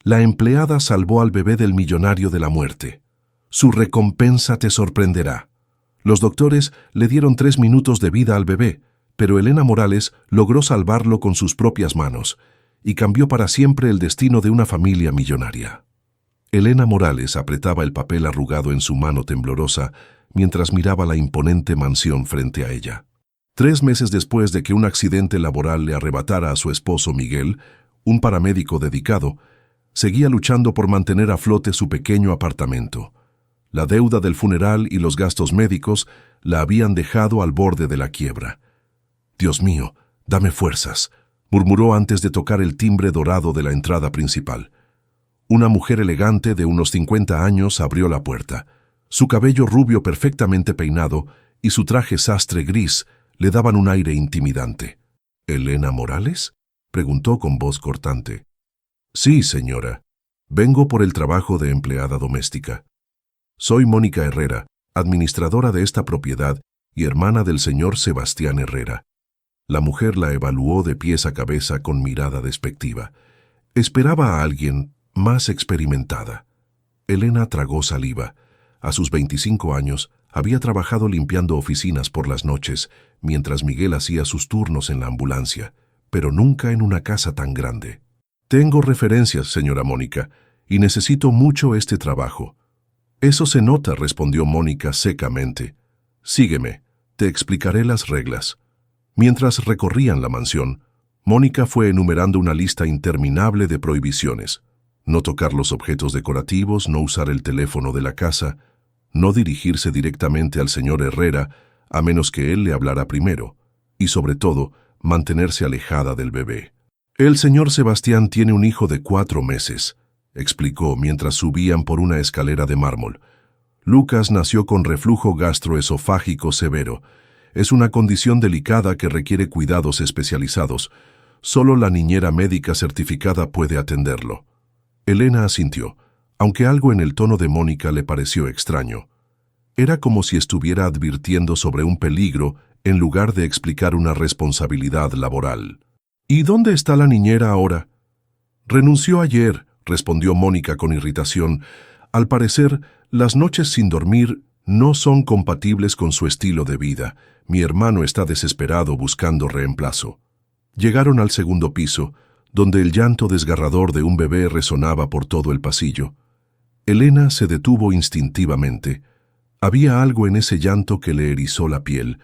La empleada salvó al bebé del millonario de la muerte. Su recompensa te sorprenderá. Los doctores le dieron 3 minutos de vida al bebé, pero Elena Morales logró salvarlo con sus propias manos y cambió para siempre el destino de una familia millonaria. Elena Morales apretaba el papel arrugado en su mano temblorosa mientras miraba la imponente mansión frente a ella. 3 meses después de que un accidente laboral le arrebatara a su esposo Miguel, un paramédico dedicado, seguía luchando por mantener a flote su pequeño apartamento. La deuda del funeral y los gastos médicos la habían dejado al borde de la quiebra. «Dios mío, dame fuerzas», murmuró antes de tocar el timbre dorado de la entrada principal. Una mujer elegante de unos 50 años abrió la puerta. Su cabello rubio perfectamente peinado y su traje sastre gris le daban un aire intimidante. «¿Elena Morales?», preguntó con voz cortante. «Sí, señora. Vengo por el trabajo de empleada doméstica. Soy Mónica Herrera, administradora de esta propiedad y hermana del señor Sebastián Herrera». La mujer la evaluó de pies a cabeza con mirada despectiva. Esperaba a alguien más experimentada. Elena tragó saliva. A sus 25 años, había trabajado limpiando oficinas por las noches, mientras Miguel hacía sus turnos en la ambulancia, pero nunca en una casa tan grande. «Tengo referencias, señora Mónica, y necesito mucho este trabajo». «Eso se nota», respondió Mónica secamente. «Sígueme, te explicaré las reglas». Mientras recorrían la mansión, Mónica fue enumerando una lista interminable de prohibiciones. No tocar los objetos decorativos, no usar el teléfono de la casa, no dirigirse directamente al señor Herrera a menos que él le hablara primero, y sobre todo, mantenerse alejada del bebé. «El señor Sebastián tiene un hijo de 4 meses», explicó mientras subían por una escalera de mármol. «Lucas nació con reflujo gastroesofágico severo. Es una condición delicada que requiere cuidados especializados. Solo la niñera médica certificada puede atenderlo». Elena asintió, aunque algo en el tono de Mónica le pareció extraño. Era como si estuviera advirtiendo sobre un peligro en lugar de explicar una responsabilidad laboral. «¿Y dónde está la niñera ahora?» «Renunció ayer», respondió Mónica con irritación. «Al parecer, las noches sin dormir no son compatibles con su estilo de vida. Mi hermano está desesperado buscando reemplazo». Llegaron al segundo piso, donde el llanto desgarrador de un bebé resonaba por todo el pasillo. Elena se detuvo instintivamente. Había algo en ese llanto que le erizó la piel,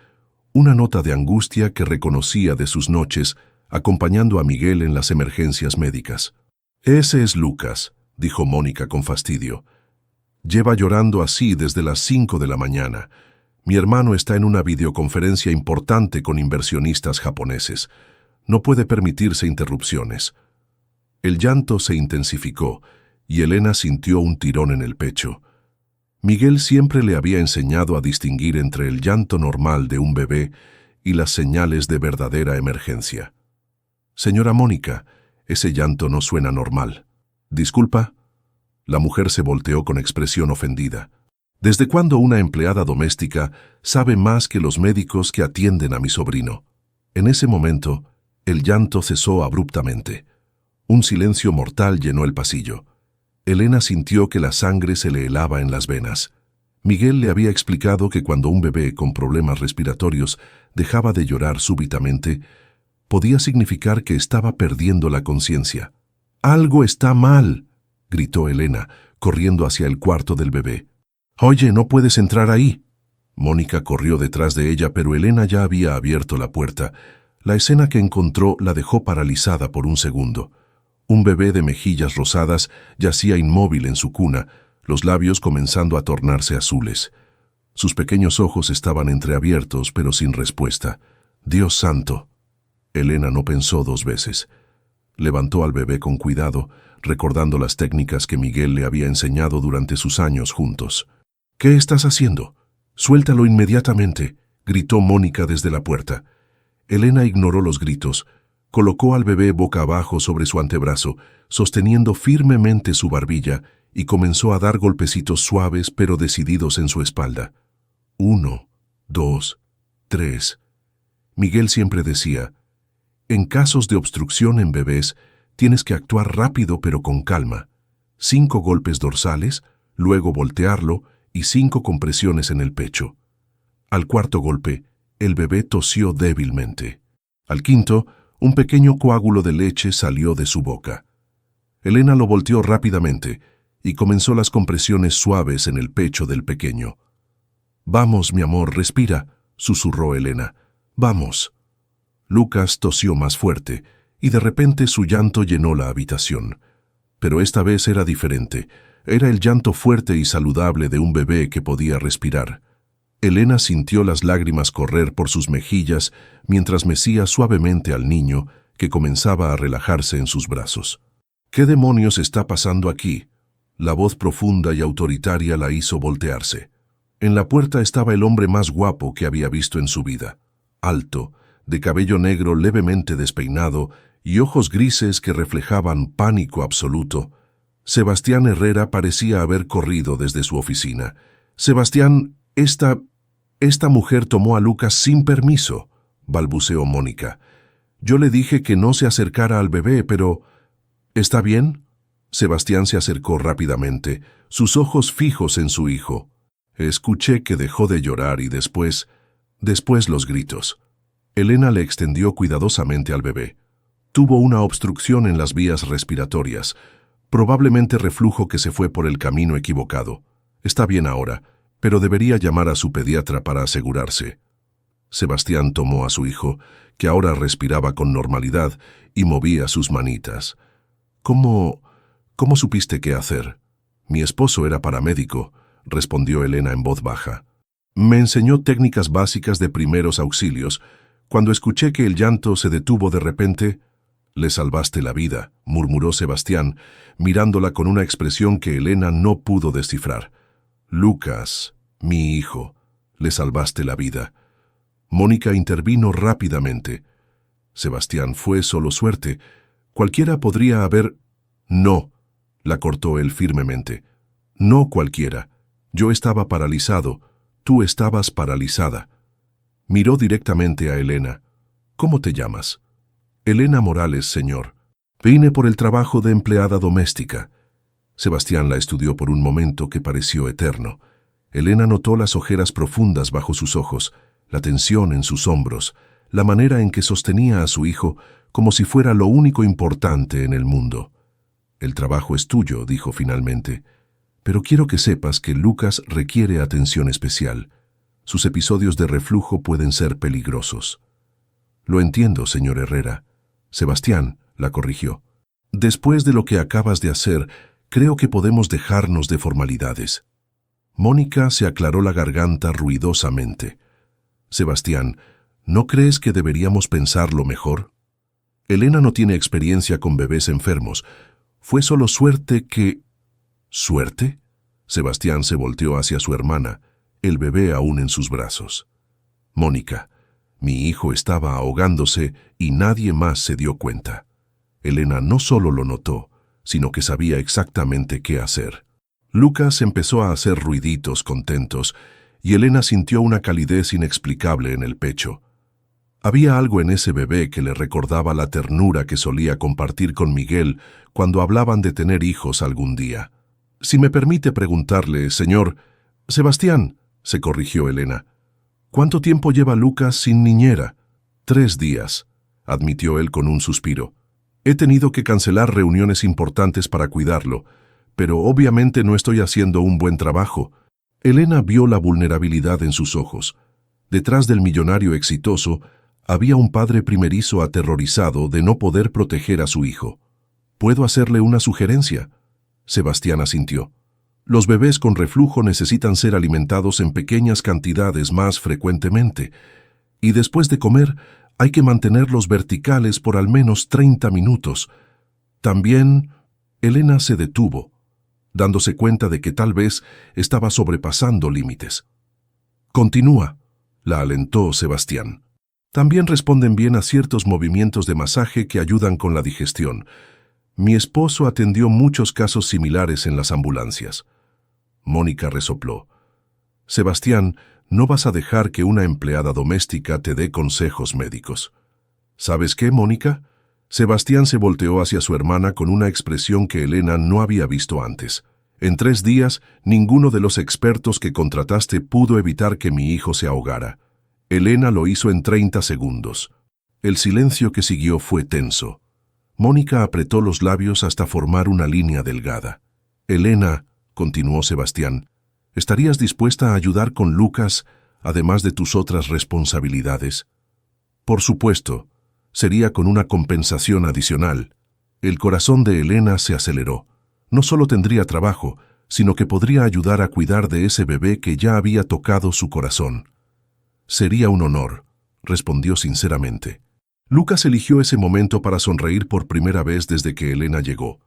una nota de angustia que reconocía de sus noches, acompañando a Miguel en las emergencias médicas. «Ese es Lucas», dijo Mónica con fastidio. «Lleva llorando así desde las 5 de la mañana. Mi hermano está en una videoconferencia importante con inversionistas japoneses. No puede permitirse interrupciones». El llanto se intensificó y Elena sintió un tirón en el pecho. Miguel siempre le había enseñado a distinguir entre el llanto normal de un bebé y las señales de verdadera emergencia. «Señora Mónica, ese llanto no suena normal». «¿Disculpa?» La mujer se volteó con expresión ofendida. «¿Desde cuándo una empleada doméstica sabe más que los médicos que atienden a mi sobrino?» En ese momento, el llanto cesó abruptamente. Un silencio mortal llenó el pasillo. Elena sintió que la sangre se le helaba en las venas. Miguel le había explicado que cuando un bebé con problemas respiratorios dejaba de llorar súbitamente, podía significar que estaba perdiendo la conciencia. «Algo está mal», gritó Elena, corriendo hacia el cuarto del bebé. «Oye, no puedes entrar ahí». Mónica corrió detrás de ella, pero Elena ya había abierto la puerta. La escena que encontró la dejó paralizada por un segundo. Un bebé de mejillas rosadas yacía inmóvil en su cuna, los labios comenzando a tornarse azules. Sus pequeños ojos estaban entreabiertos, pero sin respuesta. «Dios santo». Elena no pensó 2 veces. Levantó al bebé con cuidado, recordando las técnicas que Miguel le había enseñado durante sus años juntos. «¿Qué estás haciendo? Suéltalo inmediatamente», gritó Mónica desde la puerta. Elena ignoró los gritos. Colocó al bebé boca abajo sobre su antebrazo, sosteniendo firmemente su barbilla, y comenzó a dar golpecitos suaves pero decididos en su espalda. 1, 2, 3. Miguel siempre decía: «En casos de obstrucción en bebés, tienes que actuar rápido pero con calma». 5 golpes dorsales, luego voltearlo y 5 compresiones en el pecho. Al cuarto golpe, el bebé tosió débilmente. Al quinto, un pequeño coágulo de leche salió de su boca. Elena lo volteó rápidamente y comenzó las compresiones suaves en el pecho del pequeño. «Vamos, mi amor, respira», susurró Elena. «Vamos». Lucas tosió más fuerte y de repente su llanto llenó la habitación. Pero esta vez era diferente. Era el llanto fuerte y saludable de un bebé que podía respirar. Elena sintió las lágrimas correr por sus mejillas mientras mecía suavemente al niño que comenzaba a relajarse en sus brazos. «¿Qué demonios está pasando aquí?». La voz profunda y autoritaria la hizo voltearse. En la puerta estaba el hombre más guapo que había visto en su vida. Alto, de cabello negro levemente despeinado y ojos grises que reflejaban pánico absoluto. Sebastián Herrera parecía haber corrido desde su oficina. «Sebastián, esta mujer tomó a Lucas sin permiso», balbuceó Mónica. «Yo le dije que no se acercara al bebé, pero... ¿Está bien?». Sebastián se acercó rápidamente, sus ojos fijos en su hijo. Escuché que dejó de llorar y después los gritos. Elena le extendió cuidadosamente al bebé. Tuvo una obstrucción en las vías respiratorias, probablemente reflujo que se fue por el camino equivocado. Está bien ahora, pero debería llamar a su pediatra para asegurarse. Sebastián tomó a su hijo, que ahora respiraba con normalidad, y movía sus manitas. ¿Cómo supiste qué hacer? Mi esposo era paramédico, respondió Elena en voz baja. Me enseñó técnicas básicas de primeros auxilios. Cuando escuché que el llanto se detuvo de repente... «Le salvaste la vida», murmuró Sebastián, mirándola con una expresión que Elena no pudo descifrar. «Lucas, mi hijo, le salvaste la vida». Mónica intervino rápidamente. «Sebastián, fue solo suerte. Cualquiera podría haber...». «No», la cortó él firmemente. «No cualquiera. Yo estaba paralizado. Tú estabas paralizada». Miró directamente a Elena. «¿Cómo te llamas?». «Elena Morales, señor. Vine por el trabajo de empleada doméstica». Sebastián la estudió por un momento que pareció eterno. Elena notó las ojeras profundas bajo sus ojos, la tensión en sus hombros, la manera en que sostenía a su hijo como si fuera lo único importante en el mundo. «El trabajo es tuyo», dijo finalmente, «pero quiero que sepas que Lucas requiere atención especial. Sus episodios de reflujo pueden ser peligrosos». «Lo entiendo, señor Herrera». Sebastián la corrigió. «Después de lo que acabas de hacer, creo que podemos dejarnos de formalidades». Mónica se aclaró la garganta ruidosamente. «Sebastián, ¿no crees que deberíamos pensarlo mejor? Elena no tiene experiencia con bebés enfermos. Fue solo suerte que...». «¿Suerte?». Sebastián se volteó hacia su hermana, el bebé aún en sus brazos. «Mónica, mi hijo estaba ahogándose y nadie más se dio cuenta». Elena no solo lo notó, sino que sabía exactamente qué hacer. Lucas empezó a hacer ruiditos contentos y Elena sintió una calidez inexplicable en el pecho. Había algo en ese bebé que le recordaba la ternura que solía compartir con Miguel cuando hablaban de tener hijos algún día. «Si me permite preguntarle, señor...». «Sebastián», se corrigió Elena. «¿Cuánto tiempo lleva Lucas sin niñera?». «3 días», admitió él con un suspiro. «He tenido que cancelar reuniones importantes para cuidarlo, pero obviamente no estoy haciendo un buen trabajo». Elena vio la vulnerabilidad en sus ojos. Detrás del millonario exitoso había un padre primerizo aterrorizado de no poder proteger a su hijo. «¿Puedo hacerle una sugerencia?». Sebastián asintió. «Los bebés con reflujo necesitan ser alimentados en pequeñas cantidades más frecuentemente, y después de comer hay que mantenerlos verticales por al menos 30 minutos. También...». Elena se detuvo, dándose cuenta de que tal vez estaba sobrepasando límites. «Continúa», la alentó Sebastián. «También responden bien a ciertos movimientos de masaje que ayudan con la digestión. Mi esposo atendió muchos casos similares en las ambulancias». Mónica resopló. «Sebastián, no vas a dejar que una empleada doméstica te dé consejos médicos». «¿Sabes qué, Mónica? Sebastián se volteó hacia su hermana con una expresión que Elena no había visto antes. En 3 días, ninguno de los expertos que contrataste pudo evitar que mi hijo se ahogara. Elena lo hizo en 30 segundos. El silencio que siguió fue tenso. Mónica apretó los labios hasta formar una línea delgada. Elena, continuó Sebastián, ¿estarías dispuesta a ayudar con Lucas, además de tus otras responsabilidades? Por supuesto, sería con una compensación adicional. El corazón de Elena se aceleró. No solo tendría trabajo, sino que podría ayudar a cuidar de ese bebé que ya había tocado su corazón. Sería un honor, respondió sinceramente. Lucas eligió ese momento para sonreír por primera vez desde que Elena llegó.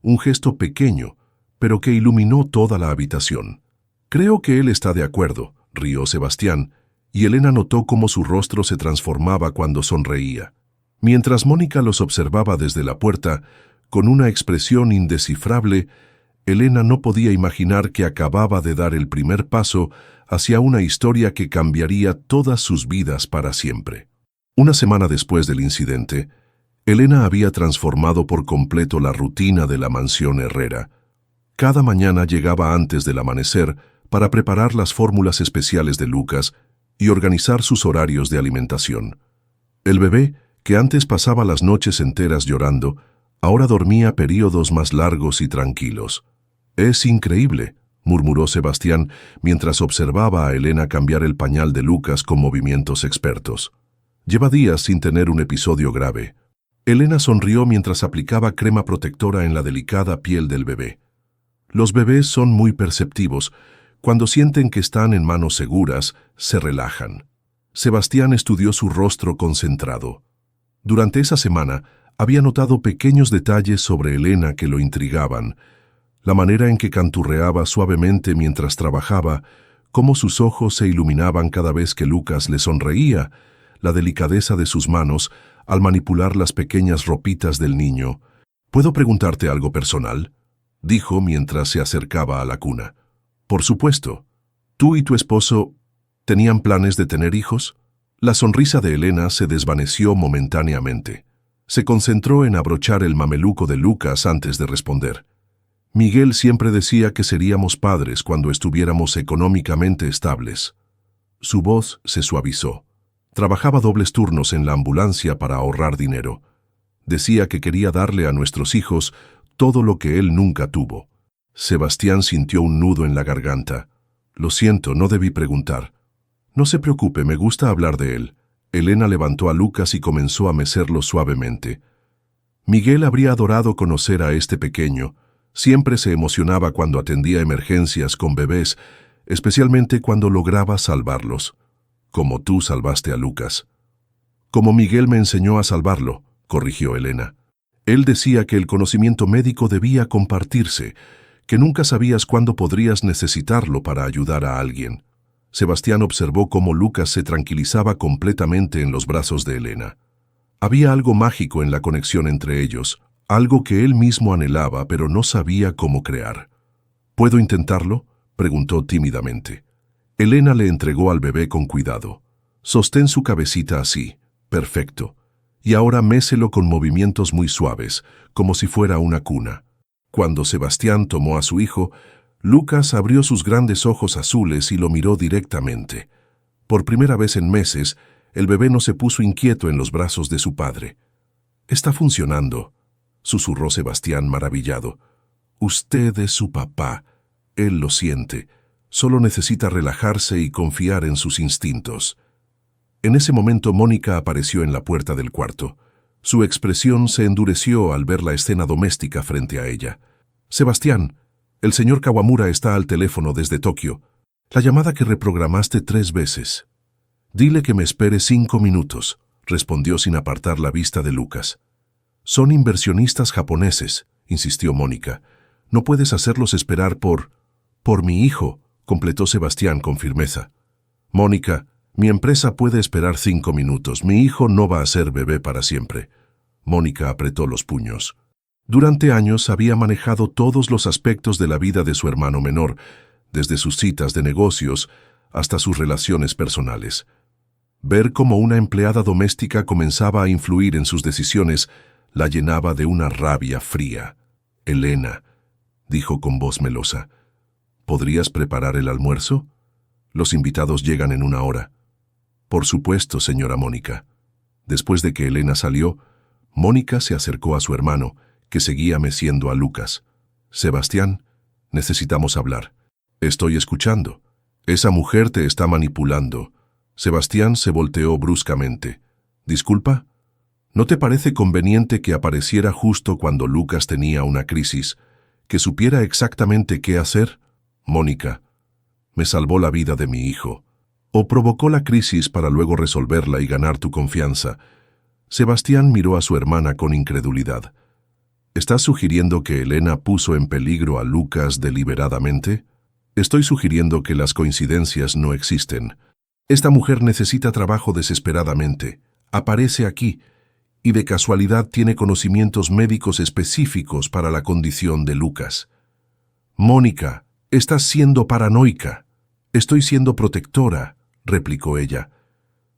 Un gesto pequeño, pero que iluminó toda la habitación. Creo que él está de acuerdo, rió Sebastián, y Elena notó cómo su rostro se transformaba cuando sonreía. Mientras Mónica los observaba desde la puerta, con una expresión indescifrable, Elena no podía imaginar que acababa de dar el primer paso hacia una historia que cambiaría todas sus vidas para siempre. Una semana después del incidente, Elena había transformado por completo la rutina de la mansión Herrera. Cada mañana llegaba antes del amanecer para preparar las fórmulas especiales de Lucas y organizar sus horarios de alimentación. El bebé, que antes pasaba las noches enteras llorando, ahora dormía períodos más largos y tranquilos. «Es increíble», murmuró Sebastián mientras observaba a Elena cambiar el pañal de Lucas con movimientos expertos. Lleva días sin tener un episodio grave. Elena sonrió mientras aplicaba crema protectora en la delicada piel del bebé. Los bebés son muy perceptivos. Cuando sienten que están en manos seguras, se relajan. Sebastián estudió su rostro concentrado. Durante esa semana, había notado pequeños detalles sobre Elena que lo intrigaban. La manera en que canturreaba suavemente mientras trabajaba, cómo sus ojos se iluminaban cada vez que Lucas le sonreía, la delicadeza de sus manos al manipular las pequeñas ropitas del niño. «¿Puedo preguntarte algo personal?», dijo mientras se acercaba a la cuna. «Por supuesto. ¿Tú y tu esposo tenían planes de tener hijos?». La sonrisa de Elena se desvaneció momentáneamente. Se concentró en abrochar el mameluco de Lucas antes de responder. «Miguel siempre decía que seríamos padres cuando estuviéramos económicamente estables». Su voz se suavizó. Trabajaba dobles turnos en la ambulancia para ahorrar dinero. Decía que quería darle a nuestros hijos todo lo que él nunca tuvo. Sebastián sintió un nudo en la garganta. «Lo siento, no debí preguntar». «No se preocupe, me gusta hablar de él». Elena levantó a Lucas y comenzó a mecerlo suavemente. Miguel habría adorado conocer a este pequeño. Siempre se emocionaba cuando atendía emergencias con bebés, especialmente cuando lograba salvarlos. Como tú salvaste a Lucas. «Como Miguel me enseñó a salvarlo», corrigió Elena. «Él decía que el conocimiento médico debía compartirse, que nunca sabías cuándo podrías necesitarlo para ayudar a alguien». Sebastián observó cómo Lucas se tranquilizaba completamente en los brazos de Elena. Había algo mágico en la conexión entre ellos, algo que él mismo anhelaba pero no sabía cómo crear. «¿Puedo intentarlo?», preguntó tímidamente. Elena le entregó al bebé con cuidado. «Sostén su cabecita así. Perfecto. Y ahora méselo con movimientos muy suaves, como si fuera una cuna». Cuando Sebastián tomó a su hijo, Lucas abrió sus grandes ojos azules y lo miró directamente. Por primera vez en meses, el bebé no se puso inquieto en los brazos de su padre. «Está funcionando», susurró Sebastián maravillado. «Usted es su papá. Él lo siente. Solo necesita relajarse y confiar en sus instintos». En ese momento Mónica apareció en la puerta del cuarto. Su expresión se endureció al ver la escena doméstica frente a ella. «Sebastián, el señor Kawamura está al teléfono desde Tokio. La llamada que reprogramaste 3 veces». «Dile que me espere 5 minutos», respondió sin apartar la vista de Lucas. «Son inversionistas japoneses», insistió Mónica. «No puedes hacerlos esperar por mi hijo», completó Sebastián con firmeza. «Mónica, mi empresa puede esperar 5 minutos. Mi hijo no va a ser bebé para siempre». Mónica apretó los puños. Durante años había manejado todos los aspectos de la vida de su hermano menor, desde sus citas de negocios hasta sus relaciones personales. Ver cómo una empleada doméstica comenzaba a influir en sus decisiones la llenaba de una rabia fría. «Elena», dijo con voz melosa, «¿podrías preparar el almuerzo? Los invitados llegan en 1 hora». «Por supuesto, señora Mónica». Después de que Elena salió, Mónica se acercó a su hermano, que seguía meciendo a Lucas. «Sebastián, necesitamos hablar». «Estoy escuchando». «Esa mujer te está manipulando». Sebastián se volteó bruscamente. «¿Disculpa? ¿No te parece conveniente que apareciera justo cuando Lucas tenía una crisis, que supiera exactamente qué hacer?» «Mónica, me salvó la vida de mi hijo. ¿O provocó la crisis para luego resolverla y ganar tu confianza?» Sebastián miró a su hermana con incredulidad. «¿Estás sugiriendo que Elena puso en peligro a Lucas deliberadamente?» «Estoy sugiriendo que las coincidencias no existen. Esta mujer necesita trabajo desesperadamente. Aparece aquí y de casualidad tiene conocimientos médicos específicos para la condición de Lucas». «Mónica, estás siendo paranoica». «Estoy siendo protectora», replicó ella.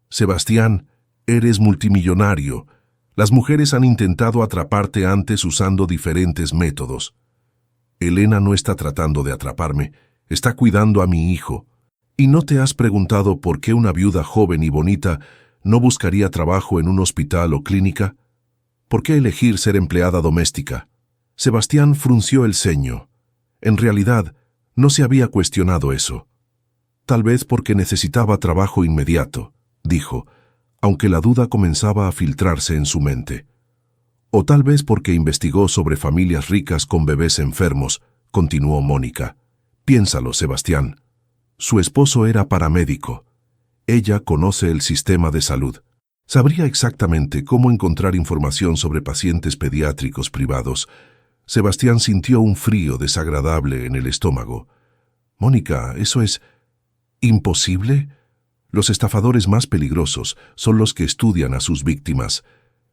«Sebastián, eres multimillonario. Las mujeres han intentado atraparte antes usando diferentes métodos. Elena no está tratando de atraparme, está cuidando a mi hijo. ¿Y no te has preguntado por qué una viuda joven y bonita no buscaría trabajo en un hospital o clínica? ¿Por qué elegir ser empleada doméstica?» Sebastián frunció el ceño. En realidad, no se había cuestionado eso. «Tal vez porque necesitaba trabajo inmediato», dijo, aunque la duda comenzaba a filtrarse en su mente. «O tal vez porque investigó sobre familias ricas con bebés enfermos», continuó Mónica. «Piénsalo, Sebastián. Su esposo era paramédico. Ella conoce el sistema de salud. Sabría exactamente cómo encontrar información sobre pacientes pediátricos privados». Sebastián sintió un frío desagradable en el estómago. «Mónica, ¿eso es imposible? Los estafadores más peligrosos son los que estudian a sus víctimas.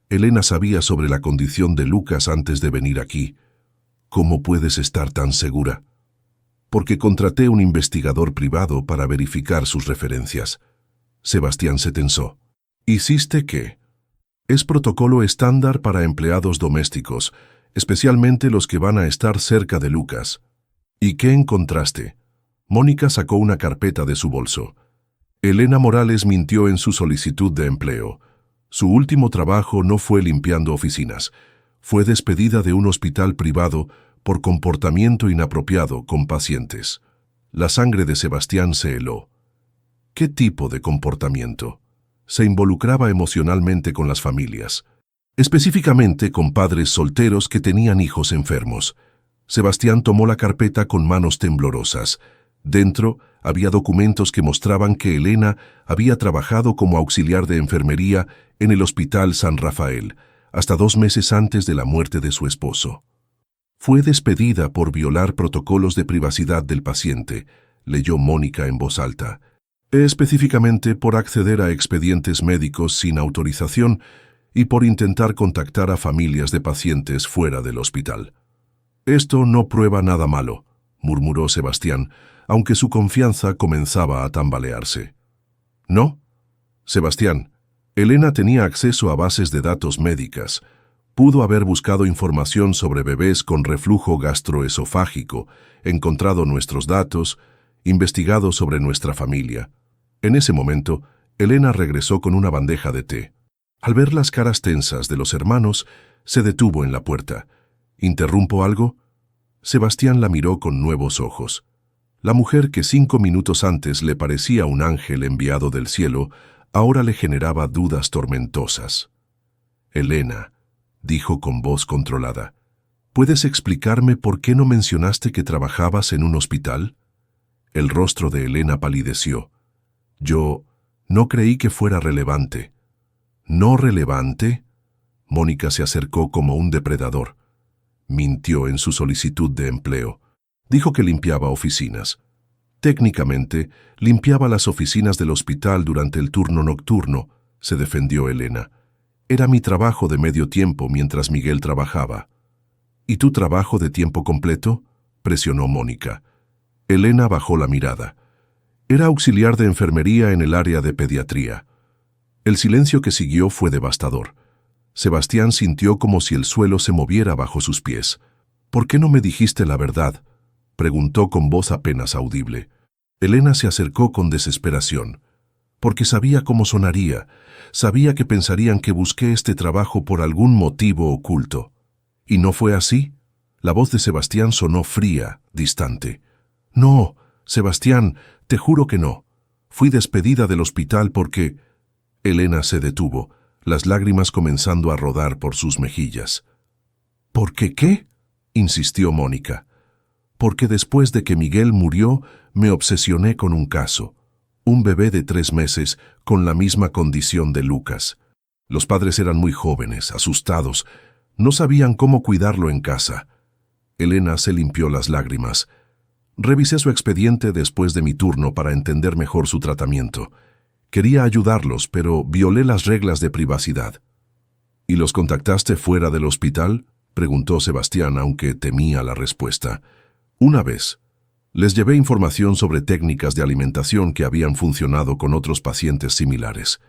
Elena sabía sobre la condición de Lucas antes de venir aquí. ¿Cómo puedes estar tan segura?» «Porque contraté un investigador privado para verificar sus referencias». Sebastián se tensó. «¿Hiciste qué?» «Es protocolo estándar para empleados domésticos, especialmente los que van a estar cerca de Lucas». «¿Y qué encontraste?» Mónica sacó una carpeta de su bolso. Elena Morales mintió en su solicitud de empleo. Su último trabajo no fue limpiando oficinas. Fue despedida de un hospital privado por comportamiento inapropiado con pacientes. La sangre de Sebastián se heló. ¿Qué tipo de comportamiento? Se involucraba emocionalmente con las familias, específicamente con padres solteros que tenían hijos enfermos. Sebastián tomó la carpeta con manos temblorosas. Dentro había documentos que mostraban que Elena había trabajado como auxiliar de enfermería en el Hospital San Rafael, hasta 2 meses antes de la muerte de su esposo. Fue despedida por violar protocolos de privacidad del paciente, leyó Mónica en voz alta. Específicamente por acceder a expedientes médicos sin autorización y por intentar contactar a familias de pacientes fuera del hospital. «Esto no prueba nada malo», murmuró Sebastián, aunque su confianza comenzaba a tambalearse. «¿No?» «Sebastián, Elena tenía acceso a bases de datos médicas. Pudo haber buscado información sobre bebés con reflujo gastroesofágico, encontrado nuestros datos, investigado sobre nuestra familia». En ese momento, Elena regresó con una bandeja de té. Al ver las caras tensas de los hermanos, se detuvo en la puerta. «¿Interrumpo algo?» Sebastián la miró con nuevos ojos. La mujer que 5 minutos antes le parecía un ángel enviado del cielo, ahora le generaba dudas tormentosas. «Elena», dijo con voz controlada, «¿puedes explicarme por qué no mencionaste que trabajabas en un hospital?» El rostro de Elena palideció. «Yo no creí que fuera relevante». «¿No relevante?» Mónica se acercó como un depredador. Mintió en su solicitud de empleo. Dijo que limpiaba oficinas. Técnicamente, limpiaba las oficinas del hospital durante el turno nocturno, se defendió Elena. Era mi trabajo de medio tiempo mientras Miguel trabajaba. ¿Y tu trabajo de tiempo completo?, presionó Mónica. Elena bajó la mirada. Era auxiliar de enfermería en el área de pediatría. El silencio que siguió fue devastador. Sebastián sintió como si el suelo se moviera bajo sus pies. «¿Por qué no me dijiste la verdad?», preguntó con voz apenas audible. Elena se acercó con desesperación. «Porque sabía cómo sonaría. Sabía que pensarían que busqué este trabajo por algún motivo oculto». «¿Y no fue así?». La voz de Sebastián sonó fría, distante. «No, Sebastián, te juro que no. Fui despedida del hospital porque...». Elena se detuvo, las lágrimas comenzando a rodar por sus mejillas. «¿Por qué qué?», insistió Mónica. «Porque después de que Miguel murió, me obsesioné con un caso. Un bebé de 3 meses con la misma condición de Lucas. Los padres eran muy jóvenes, asustados. No sabían cómo cuidarlo en casa». Elena se limpió las lágrimas. «Revisé su expediente después de mi turno para entender mejor su tratamiento. Quería ayudarlos, pero violé las reglas de privacidad». «¿Y los contactaste fuera del hospital?», preguntó Sebastián, aunque temía la respuesta. «Una vez. Les llevé información sobre técnicas de alimentación que habían funcionado con otros pacientes similares».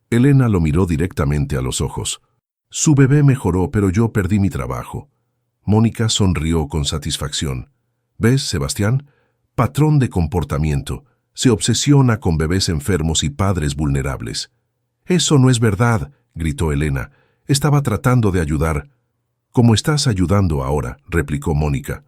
Elena lo miró directamente a los ojos. «Su bebé mejoró, pero yo perdí mi trabajo». Mónica sonrió con satisfacción. «¿Ves, Sebastián? Patrón de comportamiento. Se obsesiona con bebés enfermos y padres vulnerables». «Eso no es verdad», gritó Elena. «Estaba tratando de ayudar». «Como estás ayudando ahora», replicó Mónica.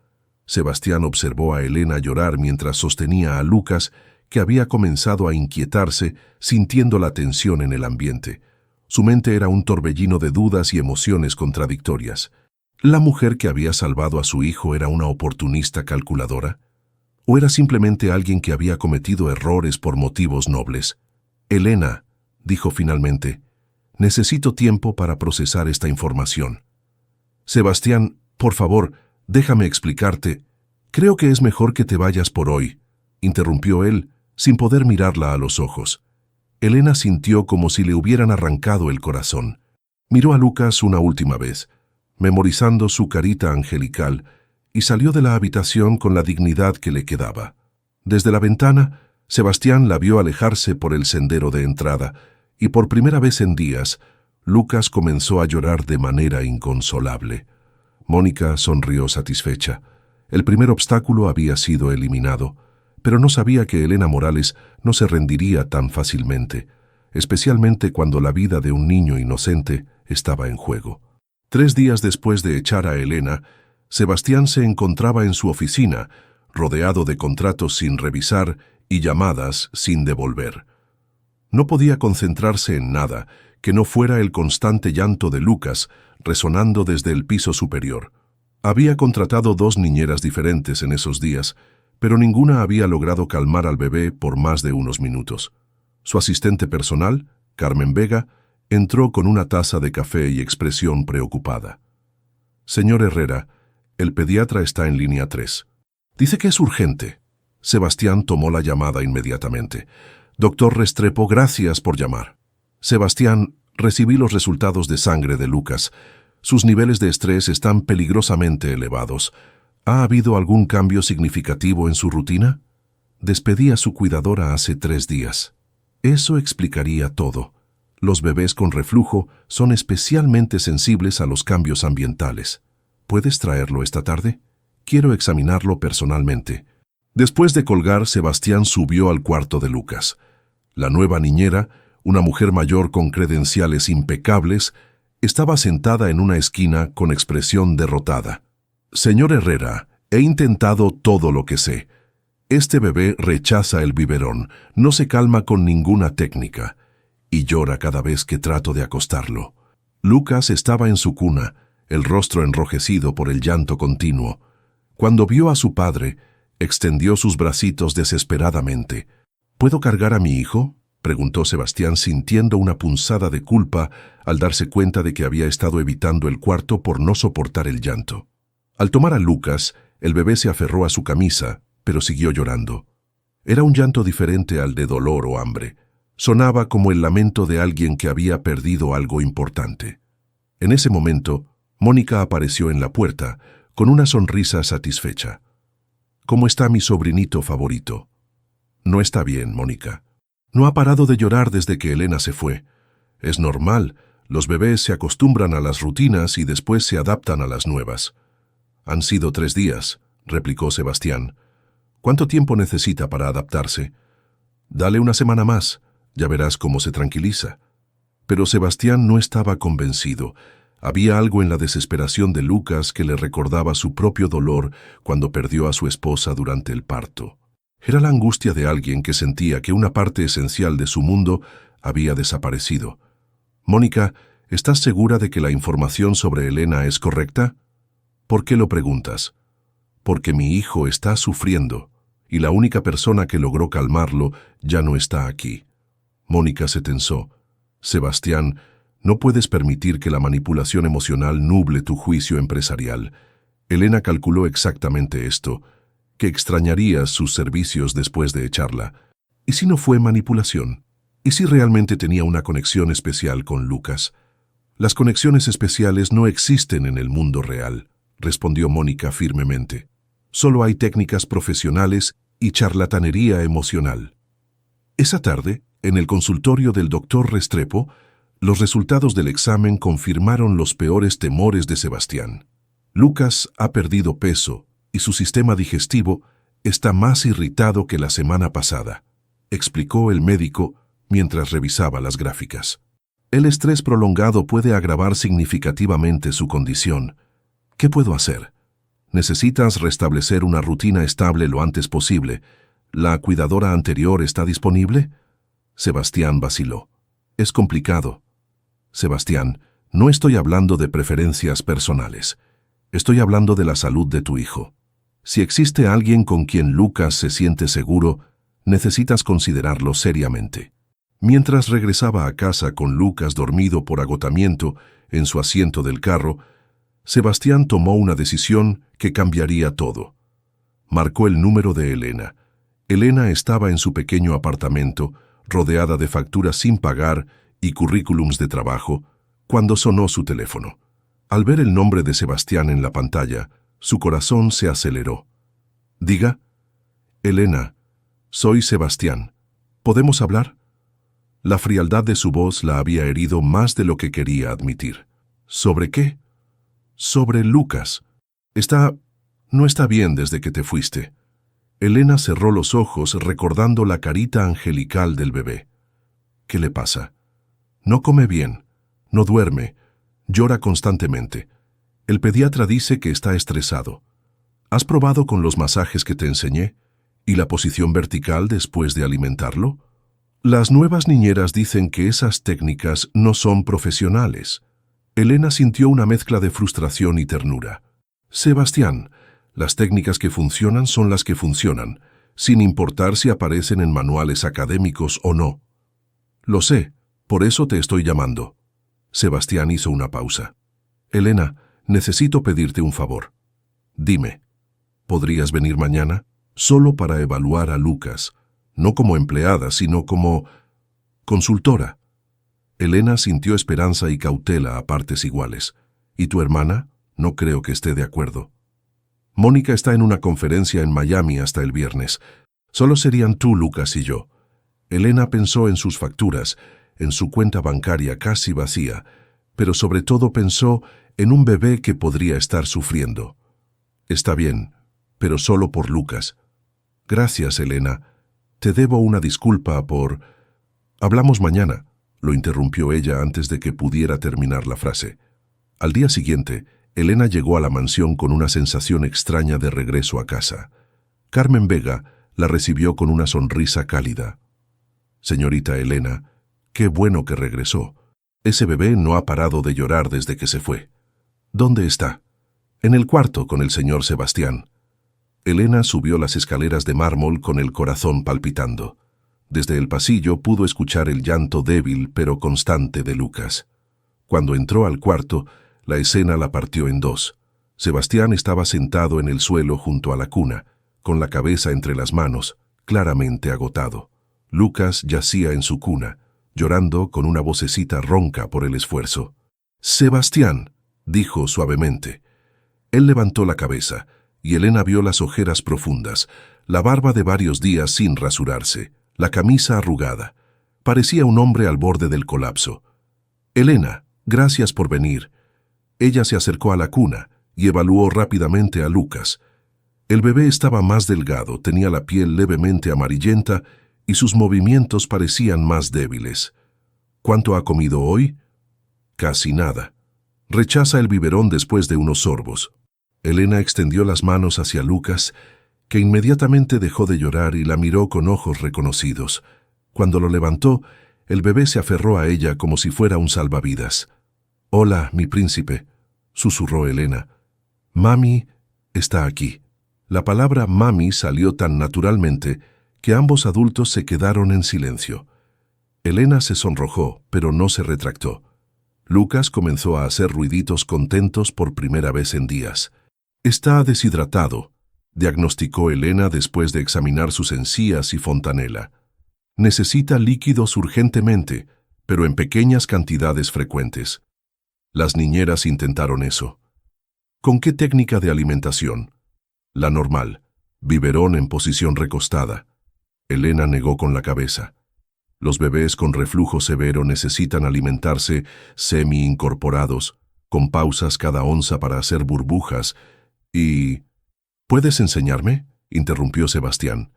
Sebastián observó a Elena llorar mientras sostenía a Lucas, que había comenzado a inquietarse, sintiendo la tensión en el ambiente. Su mente era un torbellino de dudas y emociones contradictorias. ¿La mujer que había salvado a su hijo era una oportunista calculadora? ¿O era simplemente alguien que había cometido errores por motivos nobles? «Elena», dijo finalmente, «necesito tiempo para procesar esta información». «Sebastián, por favor, déjame explicarte». «Creo que es mejor que te vayas por hoy», interrumpió él, sin poder mirarla a los ojos. Elena sintió como si le hubieran arrancado el corazón. Miró a Lucas una última vez, memorizando su carita angelical, y salió de la habitación con la dignidad que le quedaba. Desde la ventana, Sebastián la vio alejarse por el sendero de entrada, y por primera vez en días, Lucas comenzó a llorar de manera inconsolable. Mónica sonrió satisfecha. El primer obstáculo había sido eliminado, pero no sabía que Elena Morales no se rendiría tan fácilmente, especialmente cuando la vida de un niño inocente estaba en juego. 3 días después de echar a Elena, Sebastián se encontraba en su oficina, rodeado de contratos sin revisar y llamadas sin devolver. No podía concentrarse en nada que no fuera el constante llanto de Lucas resonando desde el piso superior. Había contratado 2 niñeras diferentes en esos días, pero ninguna había logrado calmar al bebé por más de unos minutos. Su asistente personal, Carmen Vega, entró con una taza de café y expresión preocupada. «Señor Herrera, el pediatra está en línea 3. Dice que es urgente». Sebastián tomó la llamada inmediatamente. «Doctor Restrepo, gracias por llamar». «Sebastián, recibí los resultados de sangre de Lucas. Sus niveles de estrés están peligrosamente elevados. ¿Ha habido algún cambio significativo en su rutina? Despedí a su cuidadora hace 3 días». Eso explicaría todo. Los bebés con reflujo son especialmente sensibles a los cambios ambientales. ¿Puedes traerlo esta tarde? Quiero examinarlo personalmente. Después de colgar, Sebastián subió al cuarto de Lucas. La nueva niñera, una mujer mayor con credenciales impecables, estaba sentada en una esquina con expresión derrotada. «Señor Herrera, he intentado todo lo que sé. Este bebé rechaza el biberón, no se calma con ninguna técnica, y llora cada vez que trato de acostarlo». Lucas estaba en su cuna, el rostro enrojecido por el llanto continuo. Cuando vio a su padre, extendió sus bracitos desesperadamente. «¿Puedo cargar a mi hijo?», preguntó Sebastián, sintiendo una punzada de culpa al darse cuenta de que había estado evitando el cuarto por no soportar el llanto. Al tomar a Lucas, el bebé se aferró a su camisa, pero siguió llorando. Era un llanto diferente al de dolor o hambre. Sonaba como el lamento de alguien que había perdido algo importante. En ese momento, Mónica apareció en la puerta, con una sonrisa satisfecha. «¿Cómo está mi sobrinito favorito?» «No está bien, Mónica. No ha parado de llorar desde que Elena se fue. Es normal, Los bebés se acostumbran a las rutinas y después se adaptan a las nuevas. Han sido 3 días, replicó Sebastián. ¿Cuánto tiempo necesita para adaptarse? Dale una semana más, ya verás cómo se tranquiliza. Pero Sebastián no estaba convencido. Había algo en la desesperación de Lucas que le recordaba su propio dolor cuando perdió a su esposa durante el parto. Era la angustia de alguien que sentía que una parte esencial de su mundo había desaparecido. «Mónica, ¿estás segura de que la información sobre Elena es correcta?» «¿Por qué lo preguntas?» «Porque mi hijo está sufriendo, y la única persona que logró calmarlo ya no está aquí». Mónica se tensó. «Sebastián, no puedes permitir que la manipulación emocional nuble tu juicio empresarial. Elena calculó exactamente esto, que extrañarías sus servicios después de echarla. ¿Y si no fue manipulación? ¿Y si realmente tenía una conexión especial con Lucas?» «Las conexiones especiales no existen en el mundo real», respondió Mónica firmemente. «Solo hay técnicas profesionales y charlatanería emocional». Esa tarde, en el consultorio del doctor Restrepo, los resultados del examen confirmaron los peores temores de Sebastián. Lucas ha perdido peso y su sistema digestivo está más irritado que la semana pasada, explicó el médico mientras revisaba las gráficas. El estrés prolongado puede agravar significativamente su condición. ¿Qué puedo hacer? Necesitas restablecer una rutina estable lo antes posible. ¿La cuidadora anterior está disponible? Sebastián vaciló. Es complicado. Sebastián, no estoy hablando de preferencias personales. Estoy hablando de la salud de tu hijo. Si existe alguien con quien Lucas se siente seguro, necesitas considerarlo seriamente. Mientras regresaba a casa con Lucas dormido por agotamiento en su asiento del carro, Sebastián tomó una decisión que cambiaría todo. Marcó el número de Elena. Elena estaba en su pequeño apartamento, rodeada de facturas sin pagar y currículums de trabajo, cuando sonó su teléfono. Al ver el nombre de Sebastián en la pantalla, su corazón se aceleró. «Diga». «Elena, soy Sebastián. ¿Podemos hablar?» La frialdad de su voz la había herido más de lo que quería admitir. «¿Sobre qué?» «Sobre Lucas. No está bien desde que te fuiste». Elena cerró los ojos recordando la carita angelical del bebé. «¿Qué le pasa?» «No come bien, no duerme, llora constantemente. El pediatra dice que está estresado. ¿Has probado con los masajes que te enseñé? ¿Y la posición vertical después de alimentarlo?» «Las nuevas niñeras dicen que esas técnicas no son profesionales». Elena sintió una mezcla de frustración y ternura. «Sebastián, las técnicas que funcionan son las que funcionan, sin importar si aparecen en manuales académicos o no». «Lo sé, por eso te estoy llamando». Sebastián hizo una pausa. «Elena, necesito pedirte un favor». «Dime, ¿podrías venir mañana? Solo para evaluar a Lucas, no como empleada, sino como consultora». Elena sintió esperanza y cautela a partes iguales. «¿Y tu hermana? No creo que esté de acuerdo». «Mónica está en una conferencia en Miami hasta el viernes. Solo serían tú, Lucas y yo». Elena pensó en sus facturas, en su cuenta bancaria casi vacía, pero sobre todo pensó en un bebé que podría estar sufriendo. «Está bien, pero solo por Lucas». «Gracias, Elena. Te debo una disculpa por...» «Hablamos mañana», lo interrumpió ella antes de que pudiera terminar la frase. Al día siguiente, Elena llegó a la mansión con una sensación extraña de regreso a casa. Carmen Vega la recibió con una sonrisa cálida. «Señorita Elena, qué bueno que regresó. Ese bebé no ha parado de llorar desde que se fue». «¿Dónde está?» «En el cuarto con el señor Sebastián». Elena subió las escaleras de mármol con el corazón palpitando. Desde el pasillo pudo escuchar el llanto débil pero constante de Lucas. Cuando entró al cuarto, la escena la partió en dos. Sebastián estaba sentado en el suelo junto a la cuna, con la cabeza entre las manos, claramente agotado. Lucas yacía en su cuna, llorando con una vocecita ronca por el esfuerzo. «Sebastián», dijo suavemente. Él levantó la cabeza, y Elena vio las ojeras profundas, la barba de varios días sin rasurarse, la camisa arrugada. Parecía un hombre al borde del colapso. «Elena», Gracias por venir. Ella se acercó a la cuna y evaluó rápidamente a Lucas. El bebé estaba más delgado, tenía la piel levemente amarillenta y sus movimientos parecían más débiles. ¿Cuánto ha comido hoy? Casi nada. Rechaza el biberón después de unos sorbos. Elena extendió las manos hacia Lucas, que inmediatamente dejó de llorar y la miró con ojos reconocidos. Cuando lo levantó, el bebé se aferró a ella como si fuera un salvavidas. «Hola, mi príncipe», susurró Elena. «Mami está aquí». La palabra mami salió tan naturalmente que ambos adultos se quedaron en silencio. Elena se sonrojó, pero no se retractó. Lucas comenzó a hacer ruiditos contentos por primera vez en días. «Está deshidratado», diagnosticó Elena después de examinar sus encías y fontanela. «Necesita líquidos urgentemente, pero en pequeñas cantidades frecuentes». Las niñeras intentaron eso. ¿Con qué técnica de alimentación? La normal, biberón en posición recostada. Elena negó con la cabeza. Los bebés con reflujo severo necesitan alimentarse semi-incorporados, con pausas cada onza para hacer burbujas y... ¿Puedes enseñarme?, interrumpió Sebastián.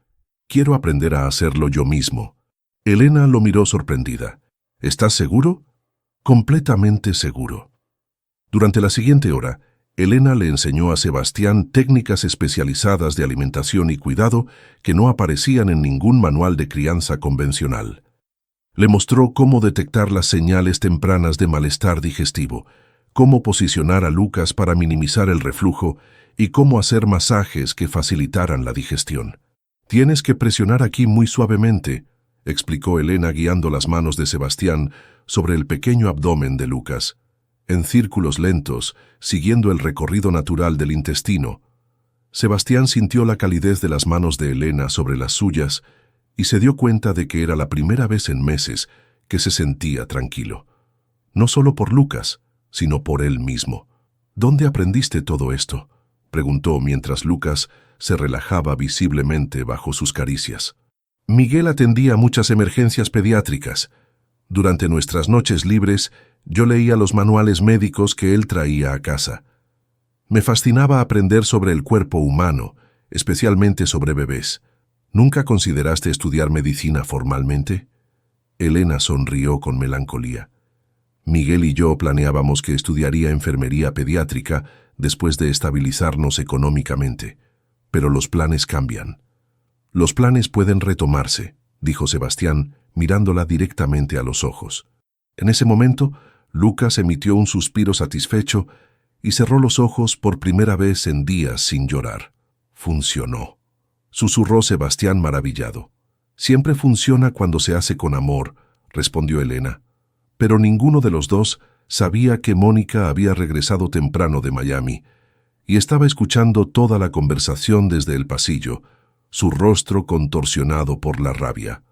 Quiero aprender a hacerlo yo mismo. Elena lo miró sorprendida. ¿Estás seguro? Completamente seguro. Durante la siguiente hora, Elena le enseñó a Sebastián técnicas especializadas de alimentación y cuidado que no aparecían en ningún manual de crianza convencional. Le mostró cómo detectar las señales tempranas de malestar digestivo, cómo posicionar a Lucas para minimizar el reflujo y cómo hacer masajes que facilitaran la digestión. «Tienes que presionar aquí muy suavemente», explicó Elena guiando las manos de Sebastián sobre el pequeño abdomen de Lucas, en círculos lentos, siguiendo el recorrido natural del intestino. Sebastián sintió la calidez de las manos de Elena sobre las suyas y se dio cuenta de que era la primera vez en meses que se sentía tranquilo. No solo por Lucas, sino por él mismo. «¿Dónde aprendiste todo esto?», preguntó mientras Lucas se relajaba visiblemente bajo sus caricias. «Miguel atendía muchas emergencias pediátricas. Durante nuestras noches libres, yo leía los manuales médicos que él traía a casa. Me fascinaba aprender sobre el cuerpo humano, especialmente sobre bebés. ¿Nunca consideraste estudiar medicina formalmente?». Elena sonrió con melancolía. «Miguel y yo planeábamos que estudiaría enfermería pediátrica después de estabilizarnos económicamente. Pero los planes cambian». «Los planes pueden retomarse», dijo Sebastián, mirándola directamente a los ojos. En ese momento, Lucas emitió un suspiro satisfecho y cerró los ojos por primera vez en días sin llorar. «Funcionó», susurró Sebastián maravillado. «Siempre funciona cuando se hace con amor», respondió Elena. Pero ninguno de los dos sabía que Mónica había regresado temprano de Miami y estaba escuchando toda la conversación desde el pasillo, su rostro contorsionado por la rabia.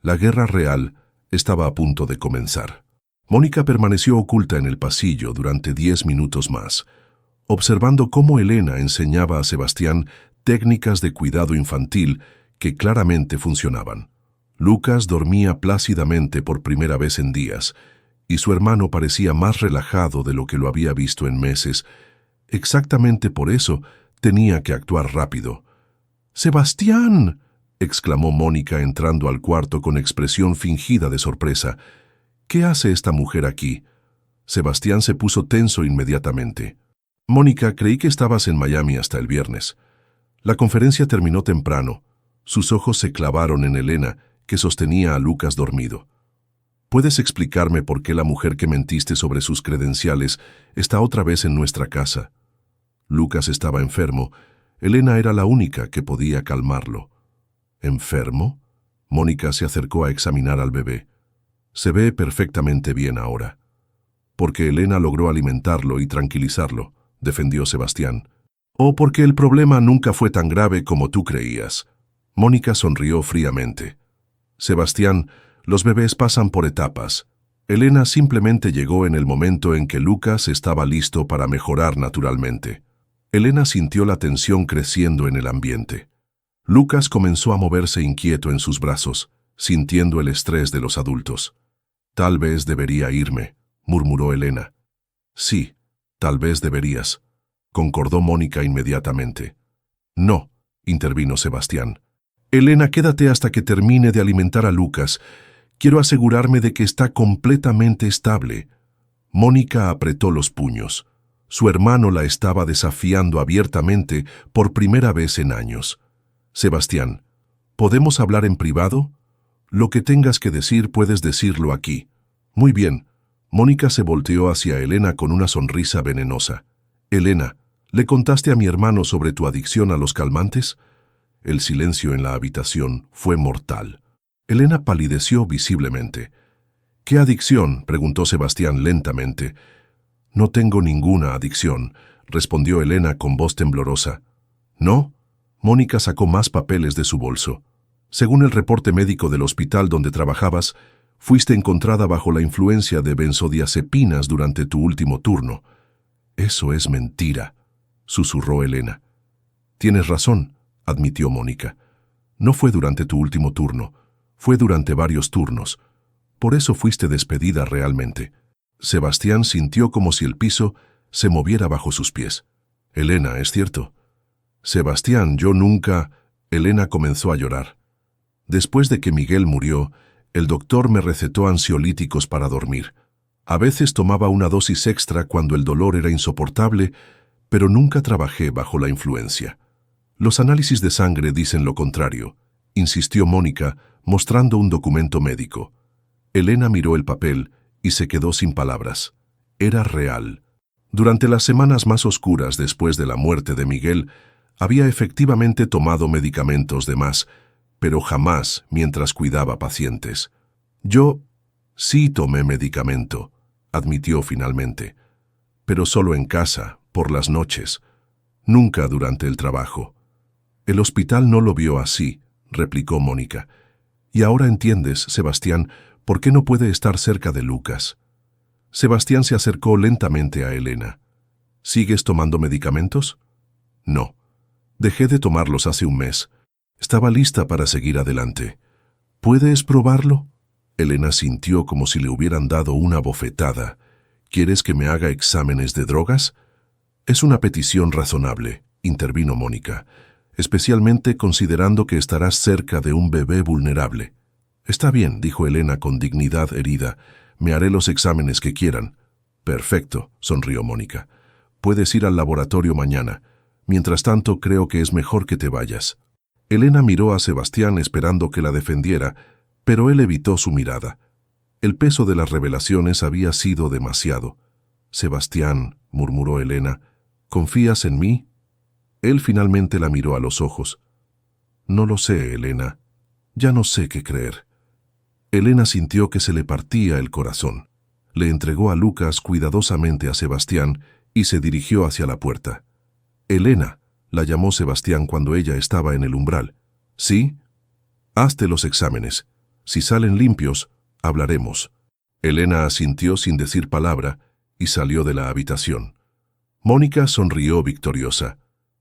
La guerra real estaba a punto de comenzar. Mónica permaneció oculta en el pasillo durante 10 minutos más, observando cómo Elena enseñaba a Sebastián técnicas de cuidado infantil que claramente funcionaban. Lucas dormía plácidamente por primera vez en días, y su hermano parecía más relajado de lo que lo había visto en meses. Exactamente por eso tenía que actuar rápido. «¡Sebastián!», exclamó Mónica entrando al cuarto con expresión fingida de sorpresa. «¿Qué hace esta mujer aquí?». Sebastián se puso tenso inmediatamente. «Mónica, creí que estabas en Miami hasta el viernes». La conferencia terminó temprano. Sus ojos se clavaron en Elena, que sostenía a Lucas dormido. «¿Puedes explicarme por qué la mujer que mentiste sobre sus credenciales está otra vez en nuestra casa?». Lucas estaba enfermo. Elena era la única que podía calmarlo. «¿Enfermo?». Mónica se acercó a examinar al bebé. «Se ve perfectamente bien ahora». «Porque Elena logró alimentarlo y tranquilizarlo», defendió Sebastián. «O porque el problema nunca fue tan grave como tú creías». Mónica sonrió fríamente. «Sebastián, los bebés pasan por etapas. Elena simplemente llegó en el momento en que Lucas estaba listo para mejorar naturalmente». Elena sintió la tensión creciendo en el ambiente. Lucas comenzó a moverse inquieto en sus brazos, sintiendo el estrés de los adultos. «Tal vez debería irme», murmuró Elena. Sí, tal vez deberías, concordó Mónica inmediatamente. No, intervino Sebastián. Elena, quédate hasta que termine de alimentar a Lucas. Quiero asegurarme de que está completamente estable. Mónica apretó los puños. Su hermano la estaba desafiando abiertamente por primera vez en años. Sebastián, ¿podemos hablar en privado? Lo que tengas que decir puedes decirlo aquí. Muy bien. Mónica se volteó hacia Elena con una sonrisa venenosa. Elena, ¿le contaste a mi hermano sobre tu adicción a los calmantes? El silencio en la habitación fue mortal. Elena palideció visiblemente. ¿Qué adicción?, preguntó Sebastián lentamente. No tengo ninguna adicción, respondió Elena con voz temblorosa. ¿No? Mónica sacó más papeles de su bolso. Según el reporte médico del hospital donde trabajabas, fuiste encontrada bajo la influencia de benzodiazepinas durante tu último turno. Eso es mentira, susurró Elena. Tienes razón, admitió Mónica. No fue durante tu último turno, fue durante varios turnos. Por eso fuiste despedida realmente. Sebastián sintió como si el piso se moviera bajo sus pies. Elena, ¿es cierto? Sebastián, yo nunca... Elena comenzó a llorar. Después de que Miguel murió, el doctor me recetó ansiolíticos para dormir. A veces tomaba una dosis extra cuando el dolor era insoportable, pero nunca trabajé bajo la influencia. Los análisis de sangre dicen lo contrario, insistió Mónica, mostrando un documento médico. Elena miró el papel y se quedó sin palabras. Era real. Durante las semanas más oscuras después de la muerte de Miguel, había efectivamente tomado medicamentos de más, pero jamás mientras cuidaba pacientes. Yo sí tomé medicamento, admitió finalmente, pero solo en casa, por las noches, nunca durante el trabajo. El hospital no lo vio así, replicó Mónica. Y ahora entiendes, Sebastián, por qué no puede estar cerca de Lucas. Sebastián se acercó lentamente a Elena. ¿Sigues tomando medicamentos? No. Dejé de tomarlos hace un mes. Estaba lista para seguir adelante. ¿Puedes probarlo? Elena sintió como si le hubieran dado una bofetada. ¿Quieres que me haga exámenes de drogas? Es una petición razonable, intervino Mónica, especialmente considerando que estarás cerca de un bebé vulnerable. Está bien, dijo Elena con dignidad herida. Me haré los exámenes que quieran. Perfecto, sonrió Mónica. Puedes ir al laboratorio mañana. Mientras tanto, creo que es mejor que te vayas. Elena miró a Sebastián esperando que la defendiera, pero él evitó su mirada. El peso de las revelaciones había sido demasiado. Sebastián, murmuró Elena, ¿confías en mí? Él finalmente la miró a los ojos. No lo sé, Elena. Ya no sé qué creer. Elena sintió que se le partía el corazón. Le entregó a Lucas cuidadosamente a Sebastián y se dirigió hacia la puerta. Elena, la llamó Sebastián cuando ella estaba en el umbral. ¿Sí? Hazte los exámenes. Si salen limpios, hablaremos. Elena asintió sin decir palabra y salió de la habitación. Mónica sonrió victoriosa,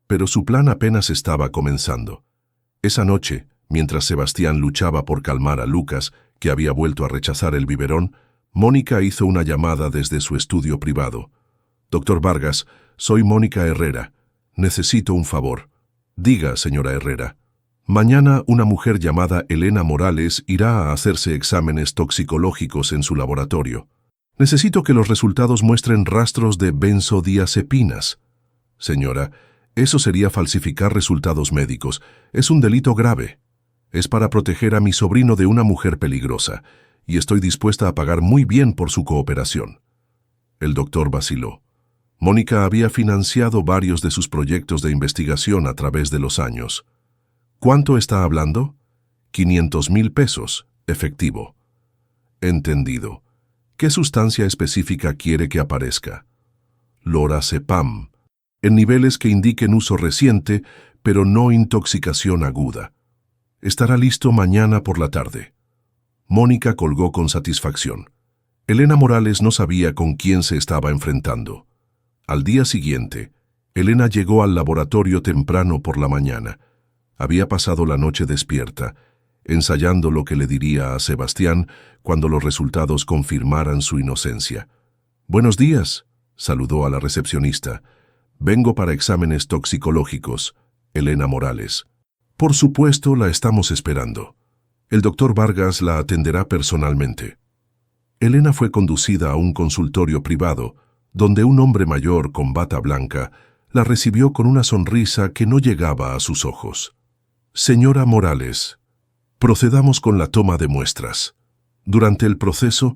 pero su plan apenas estaba comenzando. Esa noche, mientras Sebastián luchaba por calmar a Lucas, que había vuelto a rechazar el biberón, Mónica hizo una llamada desde su estudio privado. «Doctor Vargas, soy Mónica Herrera. Necesito un favor». «Diga, señora Herrera». «Mañana una mujer llamada Elena Morales irá a hacerse exámenes toxicológicos en su laboratorio. Necesito que los resultados muestren rastros de benzodiazepinas». «Señora, eso sería falsificar resultados médicos. Es un delito grave. Es para proteger a mi sobrino de una mujer peligrosa, y estoy dispuesta a pagar muy bien por su cooperación». El doctor vaciló. Mónica había financiado varios de sus proyectos de investigación a través de los años. ¿Cuánto está hablando? 500,000 pesos, efectivo. Entendido. ¿Qué sustancia específica quiere que aparezca? Lorazepam, en niveles que indiquen uso reciente, pero no intoxicación aguda. Estará listo mañana por la tarde. Mónica colgó con satisfacción. Elena Morales no sabía con quién se estaba enfrentando. Al día siguiente, Elena llegó al laboratorio temprano por la mañana. Había pasado la noche despierta, ensayando lo que le diría a Sebastián cuando los resultados confirmaran su inocencia. Buenos días, saludó a la recepcionista. Vengo para exámenes toxicológicos. Elena Morales. Por supuesto, la estamos esperando. El doctor Vargas la atenderá personalmente. Elena fue conducida a un consultorio privado, donde un hombre mayor con bata blanca la recibió con una sonrisa que no llegaba a sus ojos. Señora Morales, procedamos con la toma de muestras. Durante el proceso,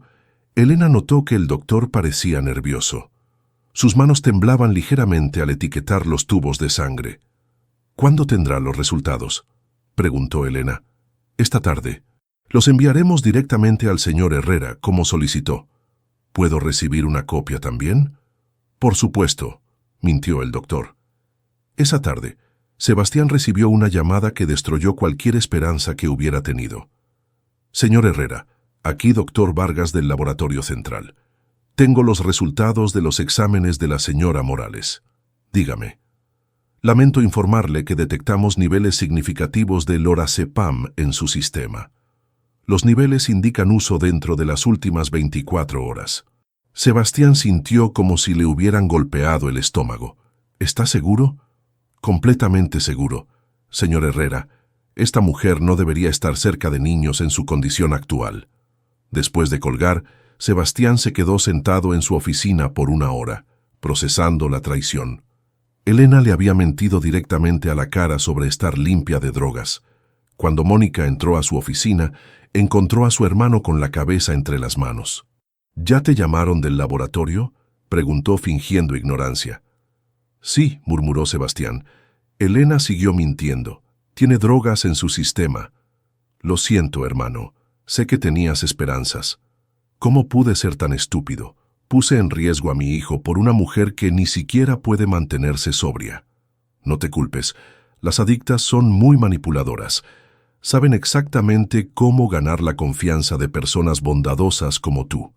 Elena notó que el doctor parecía nervioso. Sus manos temblaban ligeramente al etiquetar los tubos de sangre. ¿Cuándo tendrá los resultados?, preguntó Elena. Esta tarde. Los enviaremos directamente al señor Herrera, como solicitó. ¿Puedo recibir una copia también? Por supuesto, mintió el doctor. Esa tarde, Sebastián recibió una llamada que destruyó cualquier esperanza que hubiera tenido. Señor Herrera, aquí doctor Vargas del Laboratorio Central. Tengo los resultados de los exámenes de la señora Morales. Dígame. Lamento informarle que detectamos niveles significativos de lorazepam en su sistema. Los niveles indican uso dentro de las últimas 24 horas. Sebastián sintió como si le hubieran golpeado el estómago. ¿Está seguro? Completamente seguro. Señor Herrera, esta mujer no debería estar cerca de niños en su condición actual. Después de colgar, Sebastián se quedó sentado en su oficina por 1 hora, procesando la traición. Elena le había mentido directamente a la cara sobre estar limpia de drogas. Cuando Mónica entró a su oficina, encontró a su hermano con la cabeza entre las manos. ¿Ya te llamaron del laboratorio?, preguntó fingiendo ignorancia. Sí, murmuró Sebastián. Elena siguió mintiendo. Tiene drogas en su sistema. Lo siento, hermano. Sé que tenías esperanzas. ¿Cómo pude ser tan estúpido? Puse en riesgo a mi hijo por una mujer que ni siquiera puede mantenerse sobria. No te culpes. Las adictas son muy manipuladoras. Saben exactamente cómo ganar la confianza de personas bondadosas como tú.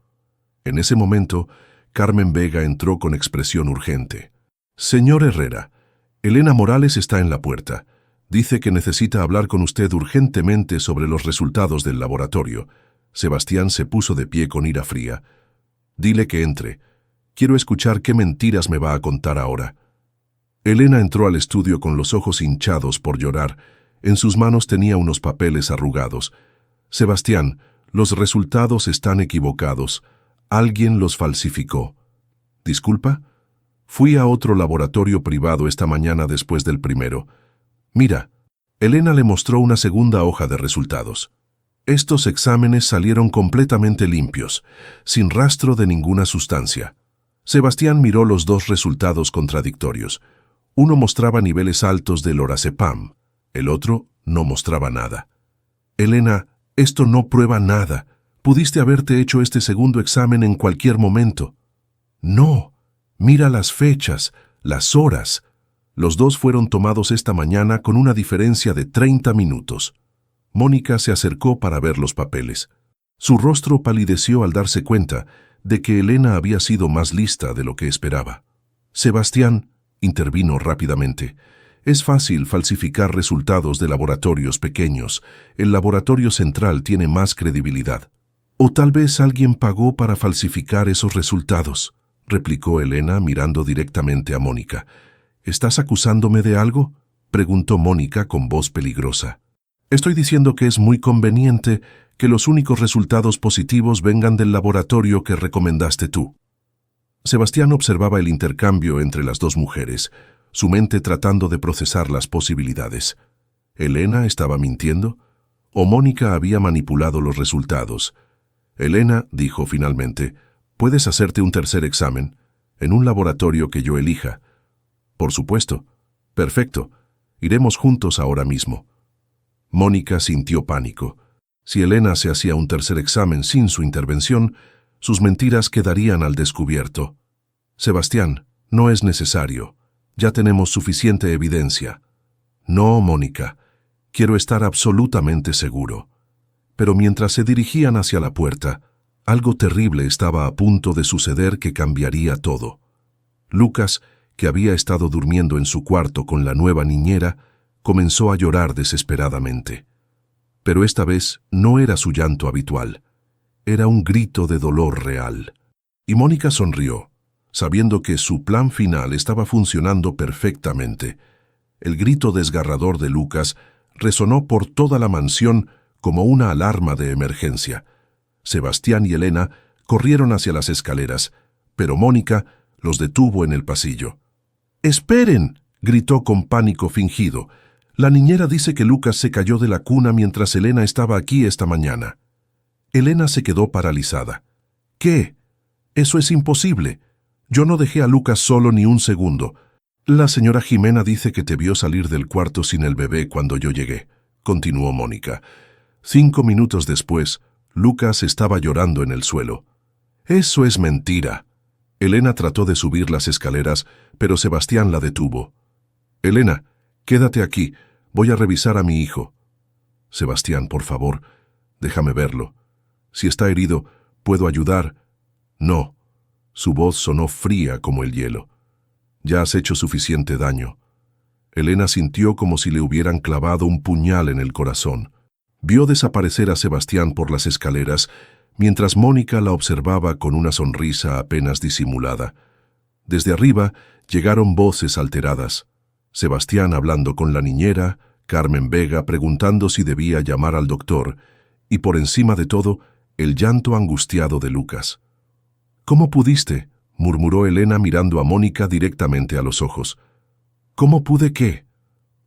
En ese momento, Carmen Vega entró con expresión urgente. Señor Herrera, Elena Morales está en la puerta. Dice que necesita hablar con usted urgentemente sobre los resultados del laboratorio. Sebastián se puso de pie con ira fría. Dile que entre. Quiero escuchar qué mentiras me va a contar ahora. Elena entró al estudio con los ojos hinchados por llorar. En sus manos tenía unos papeles arrugados. Sebastián, los resultados están equivocados. Alguien los falsificó. ¿Disculpa? Fui a otro laboratorio privado esta mañana después del primero. Mira, Elena le mostró una segunda hoja de resultados. Estos exámenes salieron completamente limpios, sin rastro de ninguna sustancia. Sebastián miró los dos resultados contradictorios. Uno mostraba niveles altos de lorazepam, el otro no mostraba nada. Elena, esto no prueba nada. Pudiste haberte hecho este segundo examen en cualquier momento. No, mira las fechas, las horas. Los dos fueron tomados esta mañana con una diferencia de 30 minutos. Mónica se acercó para ver los papeles. Su rostro palideció al darse cuenta de que Elena había sido más lista de lo que esperaba. Sebastián intervino rápidamente. Es fácil falsificar resultados de laboratorios pequeños. El laboratorio central tiene más credibilidad. O tal vez alguien pagó para falsificar esos resultados, replicó Elena mirando directamente a Mónica. ¿Estás acusándome de algo?, preguntó Mónica con voz peligrosa. Estoy diciendo que es muy conveniente que los únicos resultados positivos vengan del laboratorio que recomendaste tú. Sebastián observaba el intercambio entre las dos mujeres, su mente tratando de procesar las posibilidades. ¿Elena estaba mintiendo? ¿O Mónica había manipulado los resultados? Elena dijo finalmente, «Puedes hacerte un tercer examen, en un laboratorio que yo elija». «Por supuesto». «Perfecto. Iremos juntos ahora mismo». Mónica sintió pánico. Si Elena se hacía un tercer examen sin su intervención, sus mentiras quedarían al descubierto. «Sebastián, no es necesario. Ya tenemos suficiente evidencia». «No, Mónica. Quiero estar absolutamente seguro». Pero mientras se dirigían hacia la puerta, algo terrible estaba a punto de suceder que cambiaría todo. Lucas, que había estado durmiendo en su cuarto con la nueva niñera, comenzó a llorar desesperadamente. Pero esta vez no era su llanto habitual. Era un grito de dolor real. Y Mónica sonrió, sabiendo que su plan final estaba funcionando perfectamente. El grito desgarrador de Lucas resonó por toda la mansión como una alarma de emergencia. Sebastián y Elena corrieron hacia las escaleras, pero Mónica los detuvo en el pasillo. ¡Esperen!, gritó con pánico fingido. La niñera dice que Lucas se cayó de la cuna mientras Elena estaba aquí esta mañana. Elena se quedó paralizada. ¿Qué? Eso es imposible. Yo no dejé a Lucas solo ni un segundo. La señora Jimena dice que te vio salir del cuarto sin el bebé cuando yo llegué, continuó Mónica. 5 minutos después, Lucas estaba llorando en el suelo. Eso es mentira. Elena trató de subir las escaleras, pero Sebastián la detuvo. Elena, quédate aquí. Voy a revisar a mi hijo. Sebastián, por favor, déjame verlo. Si está herido, ¿puedo ayudar? No. Su voz sonó fría como el hielo. Ya has hecho suficiente daño. Elena sintió como si le hubieran clavado un puñal en el corazón. Vio desaparecer a Sebastián por las escaleras, mientras Mónica la observaba con una sonrisa apenas disimulada. Desde arriba llegaron voces alteradas. Sebastián hablando con la niñera, Carmen Vega preguntando si debía llamar al doctor, y por encima de todo, el llanto angustiado de Lucas. ¿Cómo pudiste?, murmuró Elena mirando a Mónica directamente a los ojos. ¿Cómo pude qué?,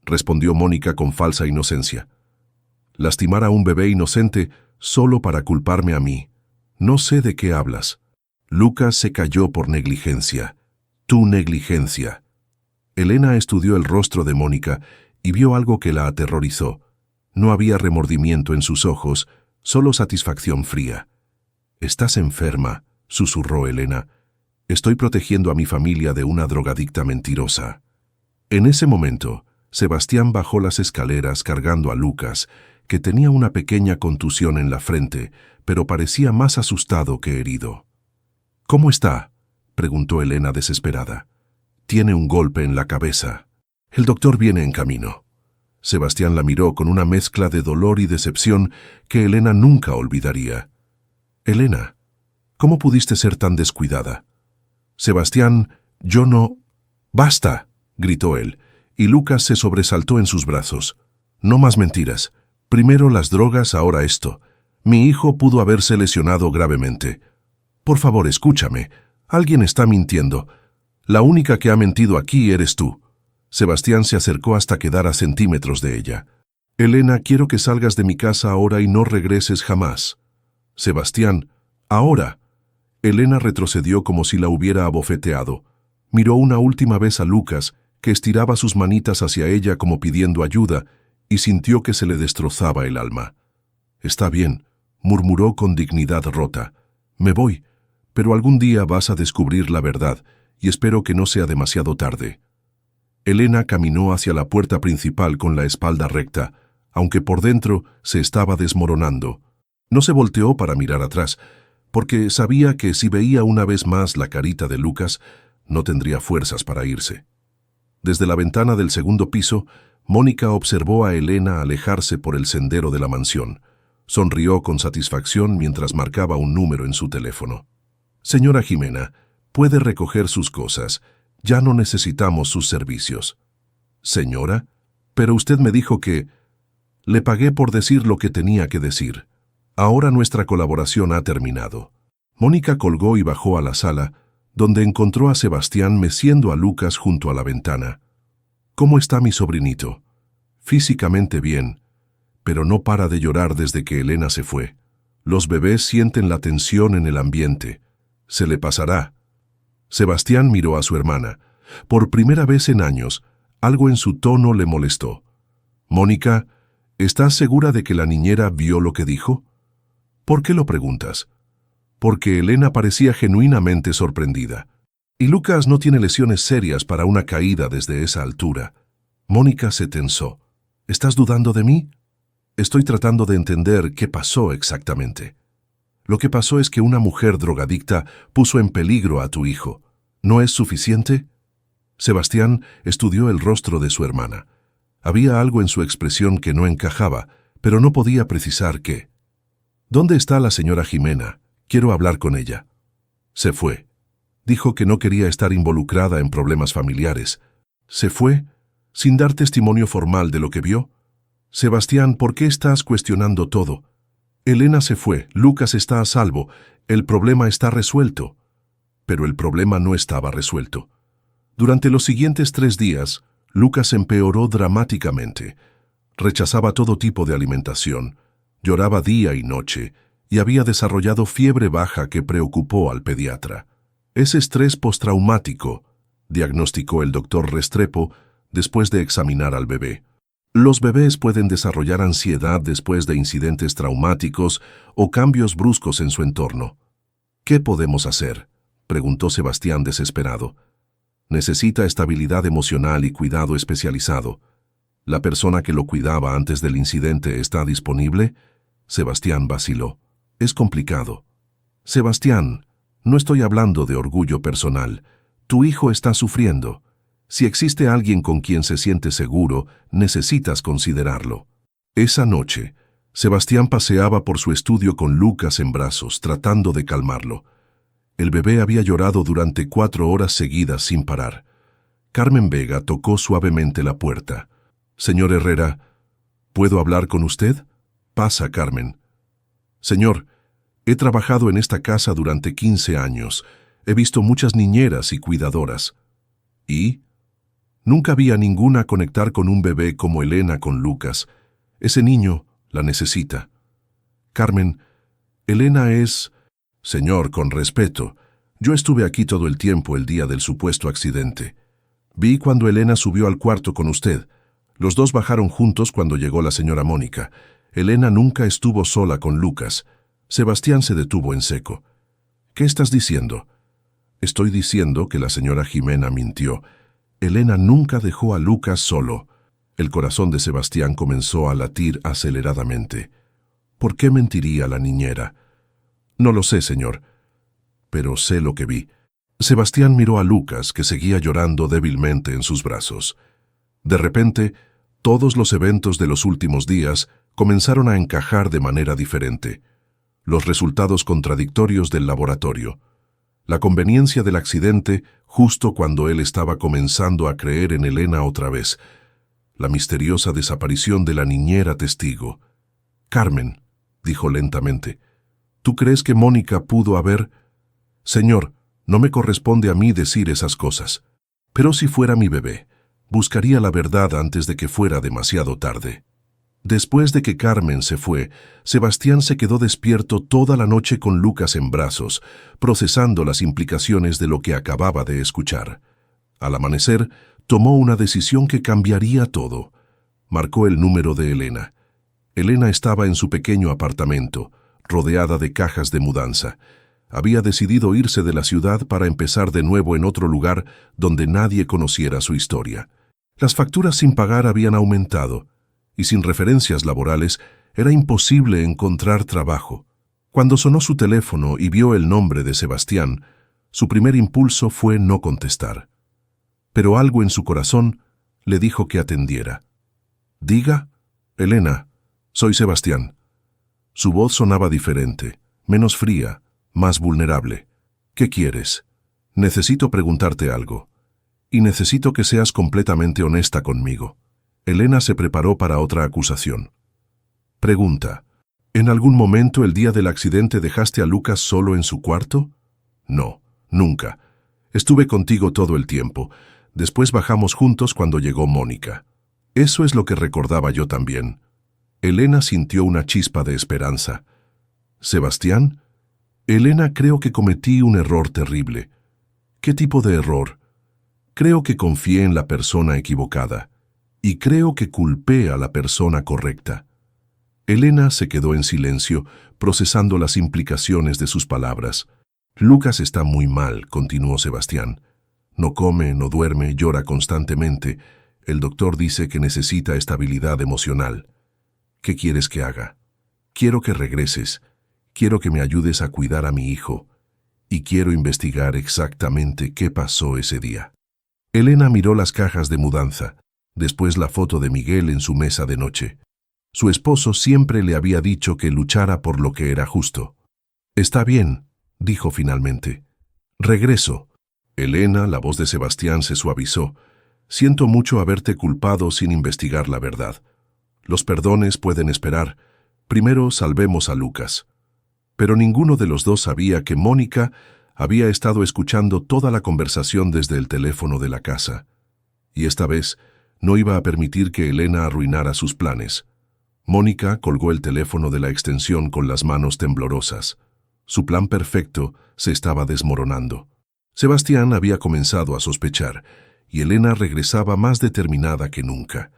respondió Mónica con falsa inocencia. Lastimar a un bebé inocente solo para culparme a mí. No sé de qué hablas. Lucas se cayó por negligencia. Tu negligencia. Elena estudió el rostro de Mónica y vio algo que la aterrorizó. No había remordimiento en sus ojos, solo satisfacción fría. «Estás enferma», susurró Elena. «Estoy protegiendo a mi familia de una drogadicta mentirosa». En ese momento, Sebastián bajó las escaleras cargando a Lucas, que tenía una pequeña contusión en la frente, pero parecía más asustado que herido. «¿Cómo está?», preguntó Elena desesperada. «Tiene un golpe en la cabeza. El doctor viene en camino». Sebastián la miró con una mezcla de dolor y decepción que Elena nunca olvidaría. «Elena, ¿cómo pudiste ser tan descuidada?» «Sebastián, yo no...» «¡Basta!», gritó él, y Lucas se sobresaltó en sus brazos. «No más mentiras. Primero las drogas, ahora esto. Mi hijo pudo haberse lesionado gravemente. Por favor, escúchame. Alguien está mintiendo. La única que ha mentido aquí eres tú». Sebastián se acercó hasta quedar a centímetros de ella. «Elena, quiero que salgas de mi casa ahora y no regreses jamás». «Sebastián, ahora». Elena retrocedió como si la hubiera abofeteado. Miró una última vez a Lucas, que estiraba sus manitas hacia ella como pidiendo ayuda, y sintió que se le destrozaba el alma. «Está bien», murmuró con dignidad rota. «Me voy, pero algún día vas a descubrir la verdad, y espero que no sea demasiado tarde». Elena caminó hacia la puerta principal con la espalda recta, aunque por dentro se estaba desmoronando. No se volteó para mirar atrás, porque sabía que si veía una vez más la carita de Lucas, no tendría fuerzas para irse. Desde la ventana del segundo piso, Mónica observó a Elena alejarse por el sendero de la mansión. Sonrió con satisfacción mientras marcaba un número en su teléfono. «Señora Jimena, puede recoger sus cosas. Ya no necesitamos sus servicios». «Señora, pero usted me dijo que...» «Le pagué por decir lo que tenía que decir. Ahora nuestra colaboración ha terminado». Mónica colgó y bajó a la sala, donde encontró a Sebastián meciendo a Lucas junto a la ventana. «¿Cómo está mi sobrinito?» «Físicamente bien, pero no para de llorar desde que Elena se fue. Los bebés sienten la tensión en el ambiente. Se le pasará». Sebastián miró a su hermana. Por primera vez en años, algo en su tono le molestó. «Mónica, ¿estás segura de que la niñera vio lo que dijo?» «¿Por qué lo preguntas?» «Porque Elena parecía genuinamente sorprendida. Y Lucas no tiene lesiones serias para una caída desde esa altura». Mónica se tensó. «¿Estás dudando de mí?» «Estoy tratando de entender qué pasó exactamente». «Lo que pasó es que una mujer drogadicta puso en peligro a tu hijo. ¿No es suficiente?» Sebastián estudió el rostro de su hermana. Había algo en su expresión que no encajaba, pero no podía precisar qué. «¿Dónde está la señora Jimena? Quiero hablar con ella». Se fue. Dijo que no quería estar involucrada en problemas familiares. Se fue sin dar testimonio formal de lo que vio. Sebastián, ¿por qué estás cuestionando todo? Elena se fue, Lucas está a salvo, el problema está resuelto. Pero el problema no estaba resuelto. Durante los siguientes 3 días, Lucas empeoró dramáticamente. Rechazaba todo tipo de alimentación, lloraba día y noche, y había desarrollado fiebre baja que preocupó al pediatra. Es estrés postraumático, diagnosticó el doctor Restrepo después de examinar al bebé. Los bebés pueden desarrollar ansiedad después de incidentes traumáticos o cambios bruscos en su entorno. ¿Qué podemos hacer?, preguntó Sebastián desesperado. Necesita estabilidad emocional y cuidado especializado. ¿La persona que lo cuidaba antes del incidente está disponible? Sebastián vaciló. Es complicado. Sebastián, no estoy hablando de orgullo personal. Tu hijo está sufriendo. Si existe alguien con quien se siente seguro, necesitas considerarlo. Esa noche, Sebastián paseaba por su estudio con Lucas en brazos, tratando de calmarlo. El bebé había llorado durante 4 horas seguidas sin parar. Carmen Vega tocó suavemente la puerta. «Señor Herrera, ¿puedo hablar con usted?» «Pasa, Carmen». «Señor, he trabajado en esta casa durante 15 años. He visto muchas niñeras y cuidadoras. ¿Y?» «Nunca vi a ninguna conectar con un bebé como Elena con Lucas. Ese niño la necesita». «Carmen, Elena es...» «Señor, con respeto, yo estuve aquí todo el tiempo el día del supuesto accidente. Vi cuando Elena subió al cuarto con usted. Los dos bajaron juntos cuando llegó la señora Mónica. Elena nunca estuvo sola con Lucas». Sebastián se detuvo en seco. «¿Qué estás diciendo?» «Estoy diciendo que la señora Jimena mintió. Elena nunca dejó a Lucas solo». El corazón de Sebastián comenzó a latir aceleradamente. ¿Por qué mentiría la niñera? «No lo sé, señor, pero sé lo que vi». Sebastián miró a Lucas, que seguía llorando débilmente en sus brazos. De repente, todos los eventos de los últimos días comenzaron a encajar de manera diferente. Los resultados contradictorios del laboratorio. La conveniencia del accidente justo cuando él estaba comenzando a creer en Elena otra vez. La misteriosa desaparición de la niñera testigo. «Carmen», dijo lentamente, «¿tú crees que Mónica pudo haber...?» «Señor, no me corresponde a mí decir esas cosas. Pero si fuera mi bebé, buscaría la verdad antes de que fuera demasiado tarde». Después de que Carmen se fue, Sebastián se quedó despierto toda la noche con Lucas en brazos, procesando las implicaciones de lo que acababa de escuchar. Al amanecer, tomó una decisión que cambiaría todo. Marcó el número de Elena. Elena estaba en su pequeño apartamento, rodeada de cajas de mudanza. Había decidido irse de la ciudad para empezar de nuevo en otro lugar donde nadie conociera su historia. Las facturas sin pagar habían aumentado, y sin referencias laborales era imposible encontrar trabajo. Cuando sonó su teléfono y vio el nombre de Sebastián, su primer impulso fue no contestar. Pero algo en su corazón le dijo que atendiera. «Diga, Elena, soy Sebastián». Su voz sonaba diferente, menos fría, más vulnerable. «¿Qué quieres? Necesito preguntarte algo. Y necesito que seas completamente honesta conmigo». Elena se preparó para otra acusación. «Pregunta, ¿en algún momento el día del accidente dejaste a Lucas solo en su cuarto?» «No, nunca. Estuve contigo todo el tiempo. Después bajamos juntos cuando llegó Mónica». Eso es lo que recordaba yo también. Elena sintió una chispa de esperanza. «¿Sebastián? Elena, creo que cometí un error terrible». «¿Qué tipo de error?» «Creo que confié en la persona equivocada. Y creo que culpé a la persona correcta». Elena se quedó en silencio, procesando las implicaciones de sus palabras. «Lucas está muy mal», continuó Sebastián. «No come, no duerme, llora constantemente. El doctor dice que necesita estabilidad emocional. ¿Qué quieres que haga? Quiero que regreses. Quiero que me ayudes a cuidar a mi hijo. Y quiero investigar exactamente qué pasó ese día». Elena miró las cajas de mudanza, después la foto de Miguel en su mesa de noche. Su esposo siempre le había dicho que luchara por lo que era justo. «Está bien», dijo finalmente. Regreso. Elena, la voz de Sebastián se suavizó. Siento mucho haberte culpado sin investigar la verdad. Los perdones pueden esperar. Primero salvemos a Lucas. Pero ninguno de los dos sabía que Mónica había estado escuchando toda la conversación desde el teléfono de la casa. Y esta vez no iba a permitir que Elena arruinara sus planes. Mónica colgó el teléfono de la extensión con las manos temblorosas. Su plan perfecto se estaba desmoronando. Sebastián había comenzado a sospechar, y Elena regresaba más determinada que nunca.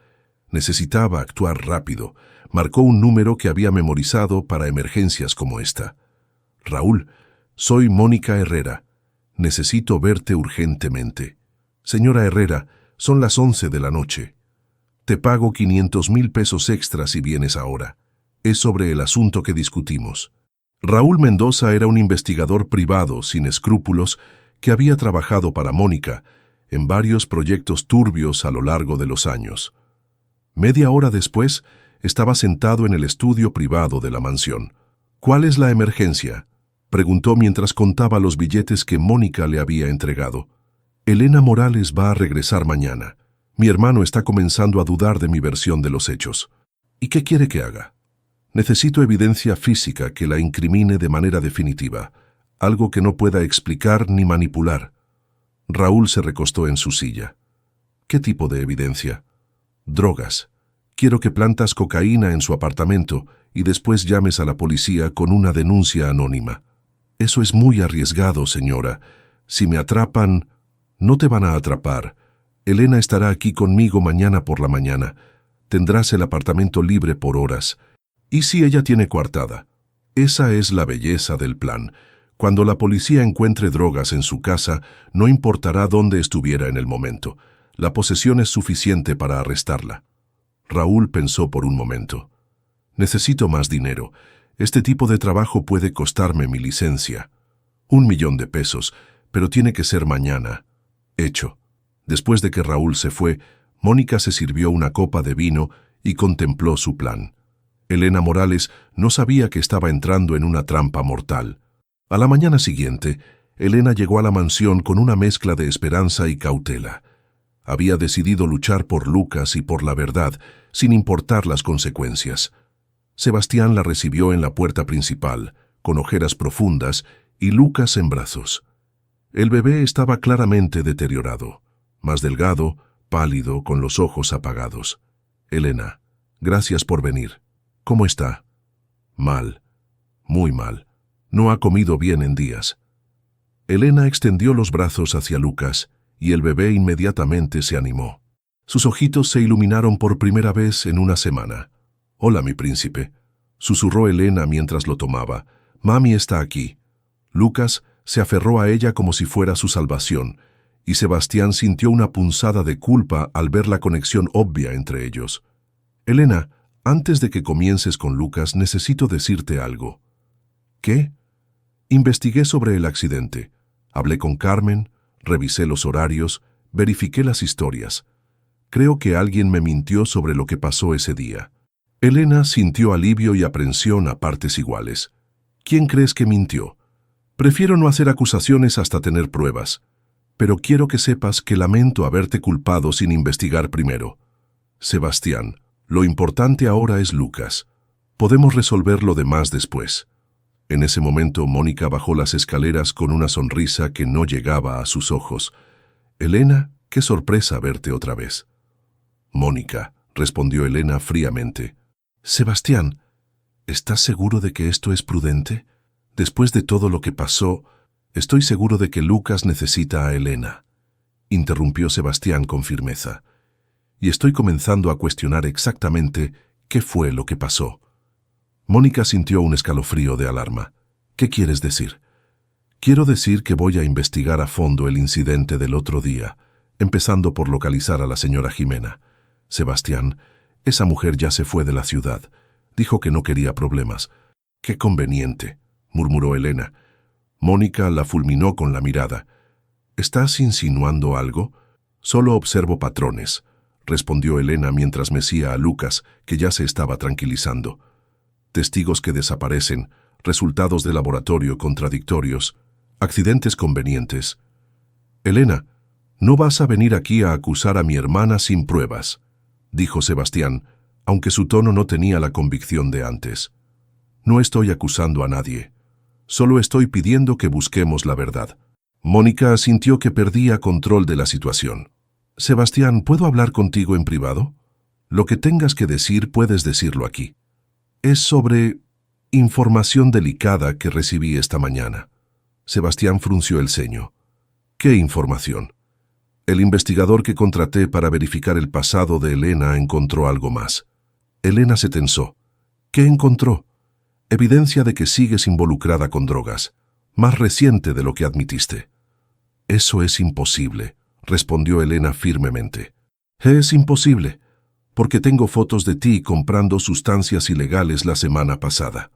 Necesitaba actuar rápido. Marcó un número que había memorizado para emergencias como esta. Raúl, soy Mónica Herrera. Necesito verte urgentemente. Señora Herrera, son las 11 de la noche. Te pago 500,000 pesos extra si vienes ahora. Es sobre el asunto que discutimos. Raúl Mendoza era un investigador privado sin escrúpulos que había trabajado para Mónica en varios proyectos turbios a lo largo de los años. Media hora después, estaba sentado en el estudio privado de la mansión. ¿Cuál es la emergencia?, preguntó mientras contaba los billetes que Mónica le había entregado. Elena Morales va a regresar mañana. Mi hermano está comenzando a dudar de mi versión de los hechos. ¿Y qué quiere que haga? Necesito evidencia física que la incrimine de manera definitiva, algo que no pueda explicar ni manipular. Raúl se recostó en su silla. ¿Qué tipo de evidencia? Drogas. Quiero que plantas cocaína en su apartamento y después llames a la policía con una denuncia anónima. Eso es muy arriesgado, señora. Si me atrapan, no te van a atrapar. Elena estará aquí conmigo mañana por la mañana. Tendrás el apartamento libre por horas. ¿Y si ella tiene coartada? Esa es la belleza del plan. Cuando la policía encuentre drogas en su casa, no importará dónde estuviera en el momento. La posesión es suficiente para arrestarla. Raúl pensó por un momento. Necesito más dinero. Este tipo de trabajo puede costarme mi licencia. 1,000,000 de pesos, pero tiene que ser mañana. Hecho. Después de que Raúl se fue, Mónica se sirvió una copa de vino y contempló su plan. Elena Morales no sabía que estaba entrando en una trampa mortal. A la mañana siguiente, Elena llegó a la mansión con una mezcla de esperanza y cautela. Había decidido luchar por Lucas y por la verdad, sin importar las consecuencias. Sebastián la recibió en la puerta principal, con ojeras profundas y Lucas en brazos. El bebé estaba claramente deteriorado, más delgado, pálido, con los ojos apagados. Elena, gracias por venir. ¿Cómo está? Mal, muy mal. No ha comido bien en días. Elena extendió los brazos hacia Lucas y el bebé inmediatamente se animó. Sus ojitos se iluminaron por primera vez en una semana. «Hola, mi príncipe», susurró Elena mientras lo tomaba. «Mami está aquí». Lucas se aferró a ella como si fuera su salvación, y Sebastián sintió una punzada de culpa al ver la conexión obvia entre ellos. «Elena, antes de que comiences con Lucas, necesito decirte algo». «¿Qué?» Investigué sobre el accidente. Hablé con Carmen, revisé los horarios, verifiqué las historias. Creo que alguien me mintió sobre lo que pasó ese día. Elena sintió alivio y aprensión a partes iguales. ¿Quién crees que mintió? Prefiero no hacer acusaciones hasta tener pruebas, pero quiero que sepas que lamento haberte culpado sin investigar primero. Sebastián, lo importante ahora es Lucas. Podemos resolver lo demás después. En ese momento, Mónica bajó las escaleras con una sonrisa que no llegaba a sus ojos. «Elena, qué sorpresa verte otra vez». «Mónica», respondió Elena fríamente. «Sebastián, ¿estás seguro de que esto es prudente? Después de todo lo que pasó, estoy seguro de que Lucas necesita a Elena», interrumpió Sebastián con firmeza. «Y estoy comenzando a cuestionar exactamente qué fue lo que pasó». Mónica sintió un escalofrío de alarma. «¿Qué quieres decir?» «Quiero decir que voy a investigar a fondo el incidente del otro día, empezando por localizar a la señora Jimena. Sebastián, esa mujer ya se fue de la ciudad. Dijo que no quería problemas». «Qué conveniente», murmuró Elena. Mónica la fulminó con la mirada. «¿Estás insinuando algo?» «Solo observo patrones», respondió Elena mientras mecía a Lucas, que ya se estaba tranquilizando. «Testigos que desaparecen, resultados de laboratorio contradictorios. Accidentes convenientes. Elena, no vas a venir aquí a acusar a mi hermana sin pruebas, dijo Sebastián, aunque su tono no tenía la convicción de antes. No estoy acusando a nadie. Solo estoy pidiendo que busquemos la verdad. Mónica sintió que perdía control de la situación. Sebastián, ¿puedo hablar contigo en privado? Lo que tengas que decir puedes decirlo aquí. Es sobre información delicada que recibí esta mañana. Sebastián frunció el ceño. ¿Qué información? El investigador que contraté para verificar el pasado de Elena encontró algo más. Elena se tensó. ¿Qué encontró? Evidencia de que sigues involucrada con drogas, más reciente de lo que admitiste. Eso es imposible, respondió Elena firmemente. Es imposible, porque tengo fotos de ti comprando sustancias ilegales la semana pasada.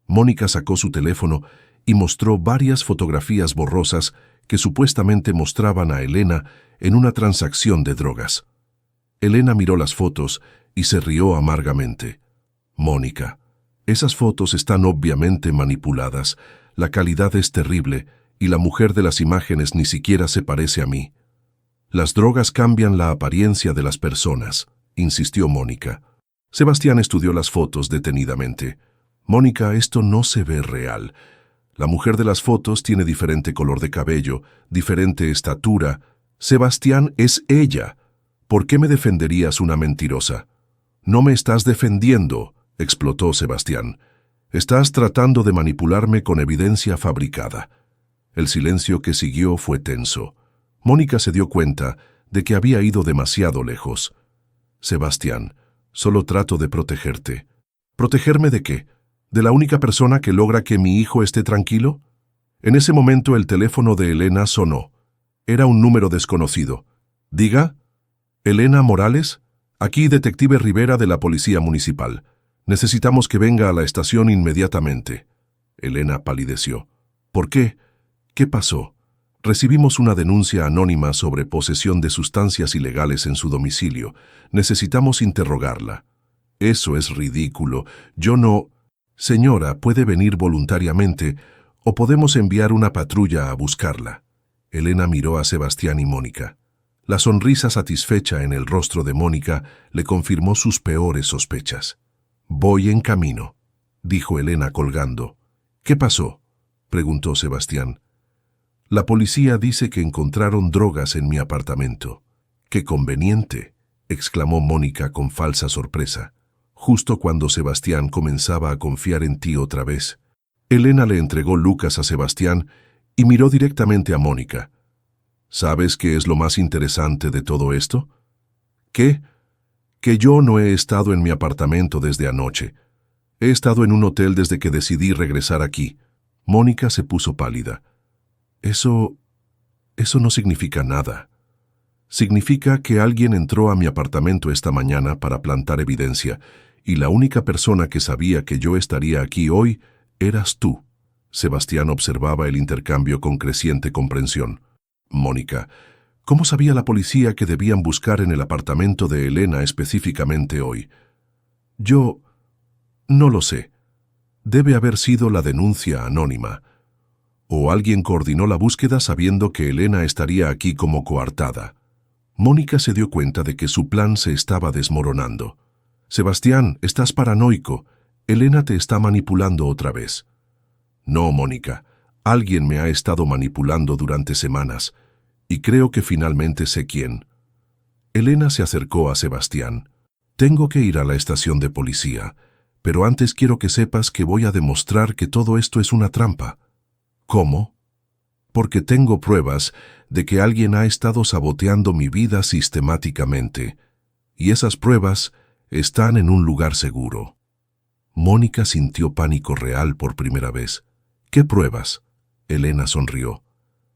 Mónica sacó su teléfono y mostró varias fotografías borrosas que supuestamente mostraban a Elena en una transacción de drogas. Elena miró las fotos y se rió amargamente. Mónica, esas fotos están obviamente manipuladas, la calidad es terrible y la mujer de las imágenes ni siquiera se parece a mí. Las drogas cambian la apariencia de las personas, insistió Mónica. Sebastián estudió las fotos detenidamente. Mónica, esto no se ve real. La mujer de las fotos tiene diferente color de cabello, diferente estatura. Sebastián, es ella. ¿Por qué me defenderías una mentirosa? No me estás defendiendo, explotó Sebastián. Estás tratando de manipularme con evidencia fabricada. El silencio que siguió fue tenso. Mónica se dio cuenta de que había ido demasiado lejos. Sebastián, solo trato de protegerte. ¿Protegerme de qué? ¿De la única persona que logra que mi hijo esté tranquilo? En ese momento el teléfono de Elena sonó. Era un número desconocido. Diga, ¿Elena Morales? Aquí detective Rivera de la Policía Municipal. Necesitamos que venga a la estación inmediatamente. Elena palideció. ¿Por qué? ¿Qué pasó? Recibimos una denuncia anónima sobre posesión de sustancias ilegales en su domicilio. Necesitamos interrogarla. Eso es ridículo. Yo no... Señora, puede venir voluntariamente o podemos enviar una patrulla a buscarla. Elena miró a Sebastián y Mónica. La sonrisa satisfecha en el rostro de Mónica le confirmó sus peores sospechas. Voy en camino, dijo Elena colgando. ¿Qué pasó?, preguntó Sebastián. La policía dice que encontraron drogas en mi apartamento. ¡Qué conveniente!, exclamó Mónica con falsa sorpresa, justo cuando Sebastián comenzaba a confiar en ti otra vez. Elena le entregó Lucas a Sebastián y miró directamente a Mónica. ¿Sabes qué es lo más interesante de todo esto? ¿Qué? Que yo no he estado en mi apartamento desde anoche. He estado en un hotel desde que decidí regresar aquí. Mónica se puso pálida. Eso no significa nada. Significa que alguien entró a mi apartamento esta mañana para plantar evidencia, y la única persona que sabía que yo estaría aquí hoy eras tú. Sebastián observaba el intercambio con creciente comprensión. Mónica, ¿cómo sabía la policía que debían buscar en el apartamento de Elena específicamente hoy? Yo no lo sé. Debe haber sido la denuncia anónima. O alguien coordinó la búsqueda sabiendo que Elena estaría aquí como coartada. Mónica se dio cuenta de que su plan se estaba desmoronando. Sebastián, estás paranoico. Elena te está manipulando otra vez. No, Mónica. Alguien me ha estado manipulando durante semanas, y creo que finalmente sé quién. Elena se acercó a Sebastián. Tengo que ir a la estación de policía, pero antes quiero que sepas que voy a demostrar que todo esto es una trampa. ¿Cómo? Porque tengo pruebas de que alguien ha estado saboteando mi vida sistemáticamente, y esas pruebas están en un lugar seguro. Mónica sintió pánico real por primera vez. ¿Qué pruebas? Elena sonrió.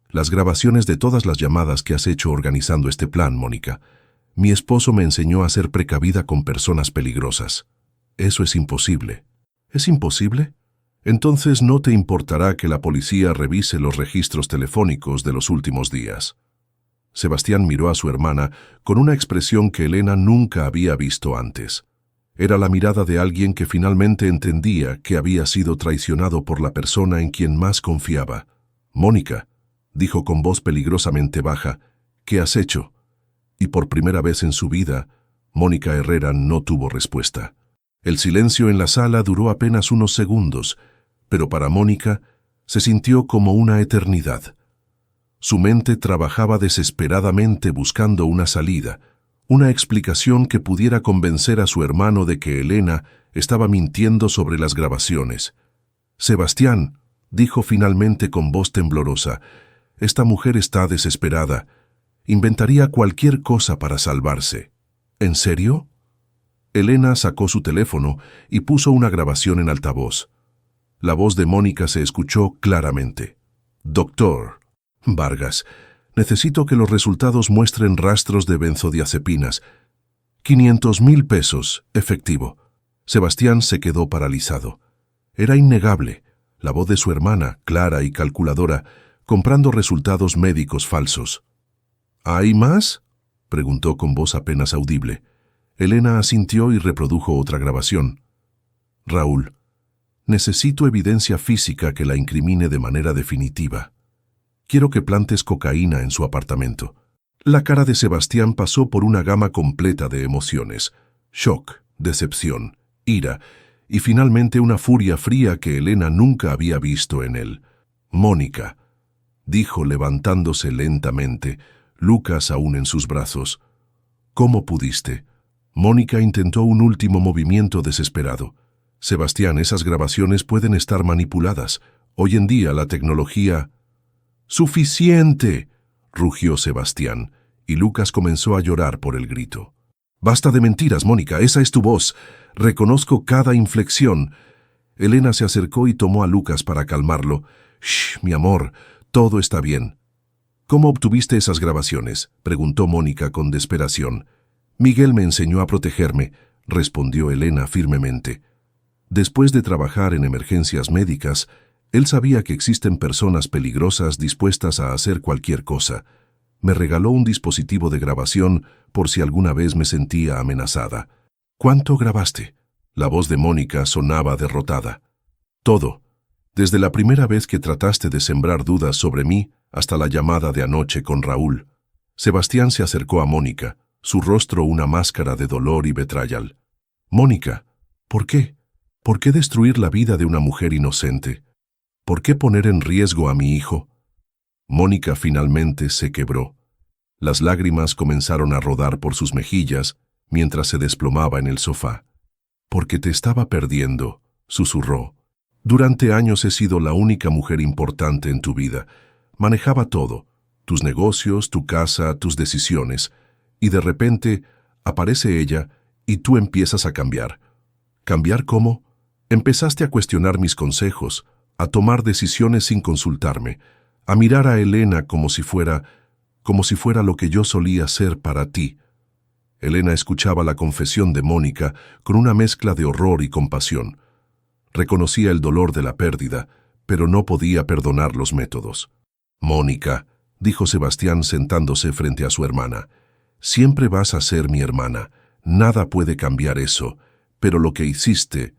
Las grabaciones de todas las llamadas que has hecho organizando este plan, Mónica. Mi esposo me enseñó a ser precavida con personas peligrosas. Eso es imposible. ¿Es imposible? Entonces no te importará que la policía revise los registros telefónicos de los últimos días. Sebastián miró a su hermana con una expresión que Elena nunca había visto antes. Era la mirada de alguien que finalmente entendía que había sido traicionado por la persona en quien más confiaba. «Mónica», dijo con voz peligrosamente baja, «¿qué has hecho?». Y por primera vez en su vida, Mónica Herrera no tuvo respuesta. El silencio en la sala duró apenas unos segundos, pero para Mónica se sintió como una eternidad. Su mente trabajaba desesperadamente buscando una salida, una explicación que pudiera convencer a su hermano de que Elena estaba mintiendo sobre las grabaciones. «Sebastián», dijo finalmente con voz temblorosa, «esta mujer está desesperada. Inventaría cualquier cosa para salvarse». «¿En serio?». Elena sacó su teléfono y puso una grabación en altavoz. La voz de Mónica se escuchó claramente. «Doctor Vargas, necesito que los resultados muestren rastros de benzodiazepinas. 500,000 pesos, efectivo». Sebastián se quedó paralizado. Era innegable, la voz de su hermana, clara y calculadora, comprando resultados médicos falsos. «¿Hay más?», preguntó con voz apenas audible. Elena asintió y reprodujo otra grabación. «Raúl, necesito evidencia física que la incrimine de manera definitiva. Quiero que plantes cocaína en su apartamento». La cara de Sebastián pasó por una gama completa de emociones: shock, decepción, ira y finalmente una furia fría que Elena nunca había visto en él. «Mónica», dijo levantándose lentamente, Lucas aún en sus brazos. «¿Cómo pudiste?». Mónica intentó un último movimiento desesperado. «Sebastián, esas grabaciones pueden estar manipuladas. Hoy en día la tecnología...». «¡Suficiente!», rugió Sebastián, y Lucas comenzó a llorar por el grito. «Basta de mentiras, Mónica, esa es tu voz. Reconozco cada inflexión». Elena se acercó y tomó a Lucas para calmarlo. «Shh, mi amor, todo está bien». «¿Cómo obtuviste esas grabaciones?», preguntó Mónica con desesperación. «Miguel me enseñó a protegerme», respondió Elena firmemente. Después de trabajar en emergencias médicas, él sabía que existen personas peligrosas dispuestas a hacer cualquier cosa. Me regaló un dispositivo de grabación por si alguna vez me sentía amenazada. «¿Cuánto grabaste?». La voz de Mónica sonaba derrotada. «Todo. Desde la primera vez que trataste de sembrar dudas sobre mí hasta la llamada de anoche con Raúl». Sebastián se acercó a Mónica, su rostro una máscara de dolor y betrayal. «Mónica, ¿por qué? ¿Por qué destruir la vida de una mujer inocente? ¿Por qué poner en riesgo a mi hijo?». Mónica finalmente se quebró. Las lágrimas comenzaron a rodar por sus mejillas mientras se desplomaba en el sofá. «Porque te estaba perdiendo», susurró. «Durante años he sido la única mujer importante en tu vida. Manejaba todo, tus negocios, tu casa, tus decisiones. Y de repente aparece ella y tú empiezas a cambiar». «¿Cambiar cómo?». «Empezaste a cuestionar mis consejos, a tomar decisiones sin consultarme, a mirar a Elena como si fuera lo que yo solía ser para ti». Elena escuchaba la confesión de Mónica con una mezcla de horror y compasión. Reconocía el dolor de la pérdida, pero no podía perdonar los métodos. «Mónica», dijo Sebastián sentándose frente a su hermana, «siempre vas a ser mi hermana. Nada puede cambiar eso. Pero lo que hice,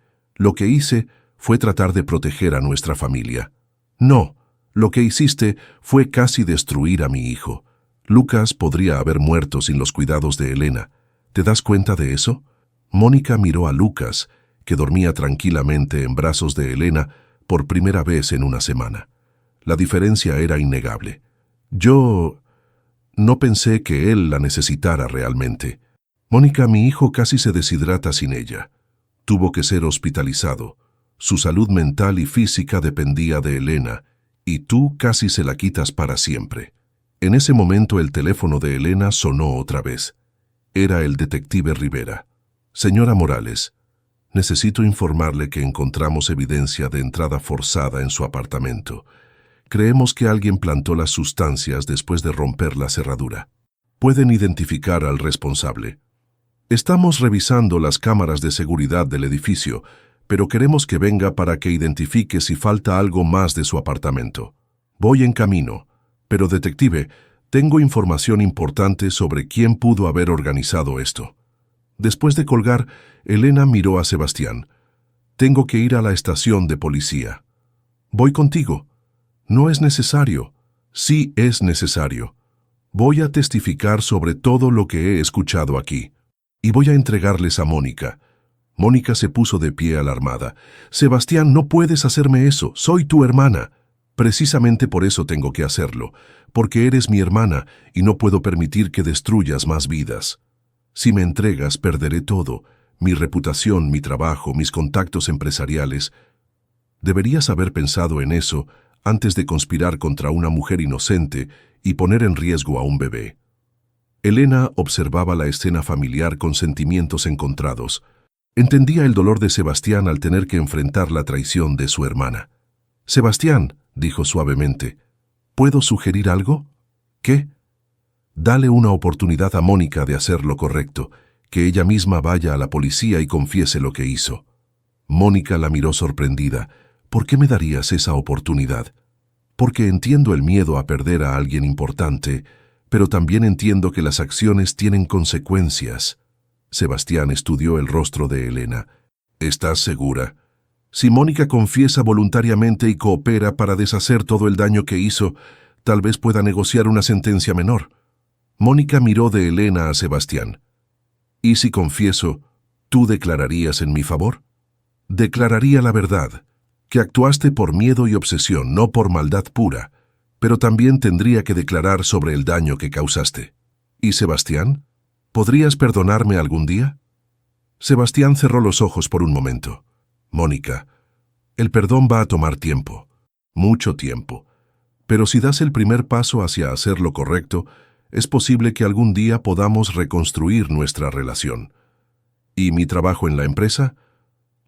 fue tratar de proteger a nuestra familia. No, lo que hiciste fue casi destruir a mi hijo. Lucas podría haber muerto sin los cuidados de Elena. ¿Te das cuenta de eso?». Mónica miró a Lucas, que dormía tranquilamente en brazos de Elena por primera vez en una semana. La diferencia era innegable. «Yo no pensé que él la necesitara realmente. Mónica, mi hijo casi se deshidrata sin ella. Tuvo que ser hospitalizado. Su salud mental y física dependía de Elena, y tú casi se la quitas para siempre». En ese momento el teléfono de Elena sonó otra vez. Era el detective Rivera. «Señora Morales, necesito informarle que encontramos evidencia de entrada forzada en su apartamento. Creemos que alguien plantó las sustancias después de romper la cerradura. ¿Pueden identificar al responsable? Estamos revisando las cámaras de seguridad del edificio, pero queremos que venga para que identifique si falta algo más de su apartamento. Voy en camino. Pero, detective, tengo información importante sobre quién pudo haber organizado esto». Después de colgar, Elena miró a Sebastián. «Tengo que ir a la estación de policía». «Voy contigo». No es necesario. Sí es necesario. Voy a testificar sobre todo lo que he escuchado aquí. Y voy a entregarles a Mónica. Mónica se puso de pie alarmada. Sebastián, no puedes hacerme eso. Soy tu hermana. Precisamente por eso tengo que hacerlo, porque eres mi hermana y no puedo permitir que destruyas más vidas. Si me entregas, perderé todo, mi reputación, mi trabajo, mis contactos empresariales. Deberías haber pensado en eso antes de conspirar contra una mujer inocente y poner en riesgo a un bebé. Elena observaba la escena familiar con sentimientos encontrados. Entendía el dolor de Sebastián al tener que enfrentar la traición de su hermana. «Sebastián», dijo suavemente, «¿puedo sugerir algo?» «¿Qué?» «Dale una oportunidad a Mónica de hacer lo correcto, que ella misma vaya a la policía y confiese lo que hizo». Mónica la miró sorprendida. «¿Por qué me darías esa oportunidad?» «Porque entiendo el miedo a perder a alguien importante, pero también entiendo que las acciones tienen consecuencias». Sebastián estudió el rostro de Elena. «¿Estás segura? Si Mónica confiesa voluntariamente y coopera para deshacer todo el daño que hizo, tal vez pueda negociar una sentencia menor». Mónica miró de Elena a Sebastián. «¿Y si confieso, tú declararías en mi favor?» «Declararía la verdad, que actuaste por miedo y obsesión, no por maldad pura, pero también tendría que declarar sobre el daño que causaste». «¿Y Sebastián? ¿Podrías perdonarme algún día?» Sebastián cerró los ojos por un momento. «Mónica, el perdón va a tomar tiempo, mucho tiempo, pero si das el primer paso hacia hacer lo correcto, es posible que algún día podamos reconstruir nuestra relación. ¿Y mi trabajo en la empresa?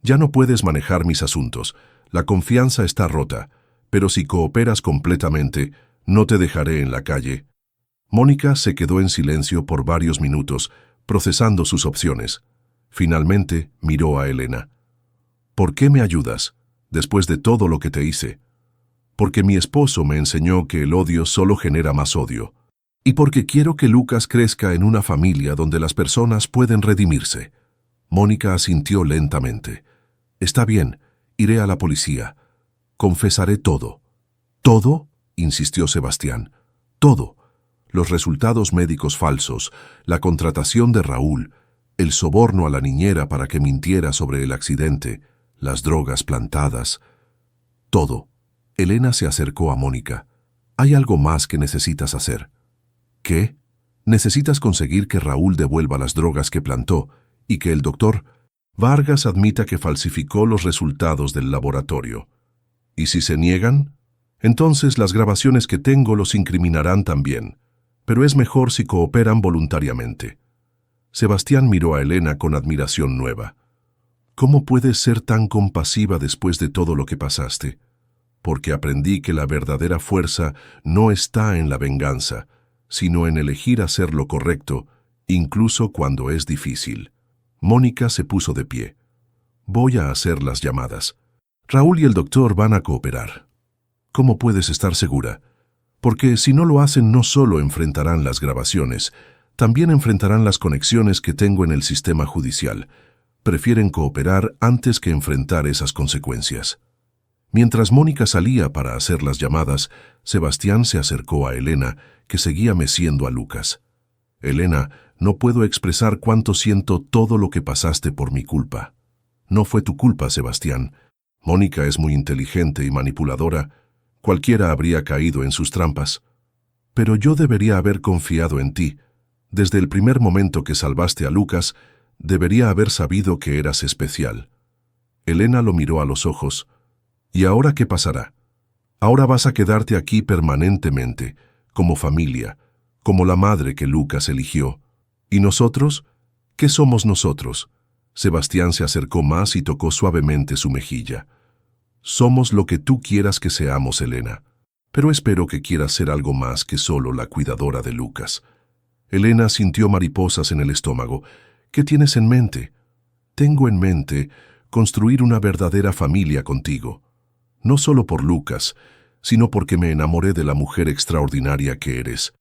Ya no puedes manejar mis asuntos, la confianza está rota, pero si cooperas completamente, no te dejaré en la calle». Mónica se quedó en silencio por varios minutos, procesando sus opciones. Finalmente miró a Elena. «¿Por qué me ayudas, después de todo lo que te hice?» «Porque mi esposo me enseñó que el odio solo genera más odio. Y porque quiero que Lucas crezca en una familia donde las personas pueden redimirse». Mónica asintió lentamente. «Está bien, iré a la policía. Confesaré todo». «¿Todo?», insistió Sebastián. «Todo. Los resultados médicos falsos, la contratación de Raúl, el soborno a la niñera para que mintiera sobre el accidente, las drogas plantadas. Todo». Elena se acercó a Mónica. «Hay algo más que necesitas hacer». «¿Qué?» «Necesitas conseguir que Raúl devuelva las drogas que plantó y que el doctor Vargas admita que falsificó los resultados del laboratorio. ¿Y si se niegan? Entonces las grabaciones que tengo los incriminarán también, pero es mejor si cooperan voluntariamente». Sebastián miró a Elena con admiración nueva. «¿Cómo puedes ser tan compasiva después de todo lo que pasaste?» «Porque aprendí que la verdadera fuerza no está en la venganza, sino en elegir hacer lo correcto, incluso cuando es difícil». Mónica se puso de pie. «Voy a hacer las llamadas. Raúl y el doctor van a cooperar». «¿Cómo puedes estar segura?» «Porque si no lo hacen, no solo enfrentarán las grabaciones, también enfrentarán las conexiones que tengo en el sistema judicial. Prefieren cooperar antes que enfrentar esas consecuencias». Mientras Mónica salía para hacer las llamadas, Sebastián se acercó a Elena, que seguía meciendo a Lucas. «Elena, no puedo expresar cuánto siento todo lo que pasaste por mi culpa». «No fue tu culpa, Sebastián. Mónica es muy inteligente y manipuladora. Cualquiera habría caído en sus trampas. Pero yo debería haber confiado en ti. Desde el primer momento que salvaste a Lucas, debería haber sabido que eras especial». Elena lo miró a los ojos. «¿Y ahora qué pasará? Ahora vas a quedarte aquí permanentemente, como familia, como la madre que Lucas eligió. ¿Y nosotros? ¿Qué somos nosotros?». Sebastián se acercó más y tocó suavemente su mejilla. «Somos lo que tú quieras que seamos, Elena. Pero espero que quieras ser algo más que solo la cuidadora de Lucas». Elena sintió mariposas en el estómago. «¿Qué tienes en mente?» «Tengo en mente construir una verdadera familia contigo. No solo por Lucas, sino porque me enamoré de la mujer extraordinaria que eres».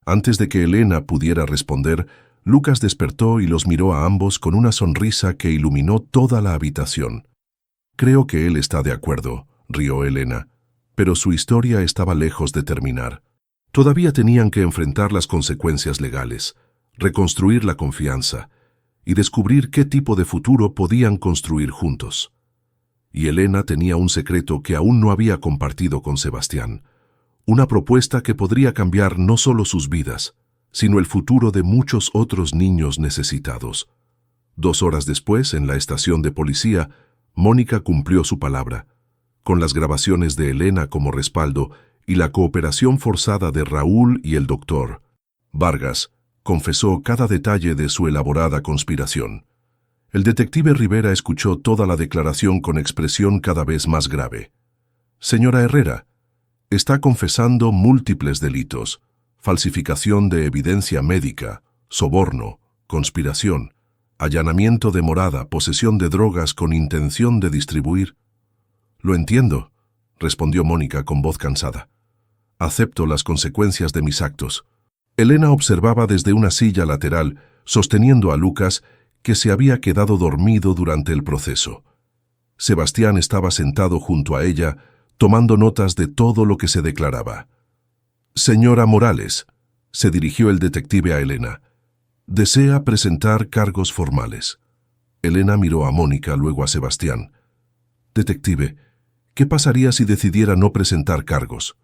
Antes de que Elena pudiera responder, Lucas despertó y los miró a ambos con una sonrisa que iluminó toda la habitación. «Creo que él está de acuerdo», rió Elena. Pero su historia estaba lejos de terminar. Todavía tenían que enfrentar las consecuencias legales, reconstruir la confianza y descubrir qué tipo de futuro podían construir juntos. Y Elena tenía un secreto que aún no había compartido con Sebastián, una propuesta que podría cambiar no solo sus vidas, sino el futuro de muchos otros niños necesitados. 2 horas después, en la estación de policía, Mónica cumplió su palabra. Con las grabaciones de Elena como respaldo y la cooperación forzada de Raúl y el doctor, Vargas confesó cada detalle de su elaborada conspiración. El detective Rivera escuchó toda la declaración con expresión cada vez más grave. Señora Herrera, está confesando múltiples delitos: falsificación de evidencia médica, soborno, conspiración, allanamiento de morada, posesión de drogas con intención de distribuir. Lo entiendo, respondió Mónica con voz cansada. Acepto las consecuencias de mis actos. Elena observaba desde una silla lateral, sosteniendo a Lucas, que se había quedado dormido durante el proceso. Sebastián estaba sentado junto a ella, tomando notas de todo lo que se declaraba. Señora Morales, se dirigió el detective a Elena, desea presentar cargos formales. Elena miró a Mónica, luego a Sebastián. Detective, ¿qué pasaría si decidiera no presentar cargos?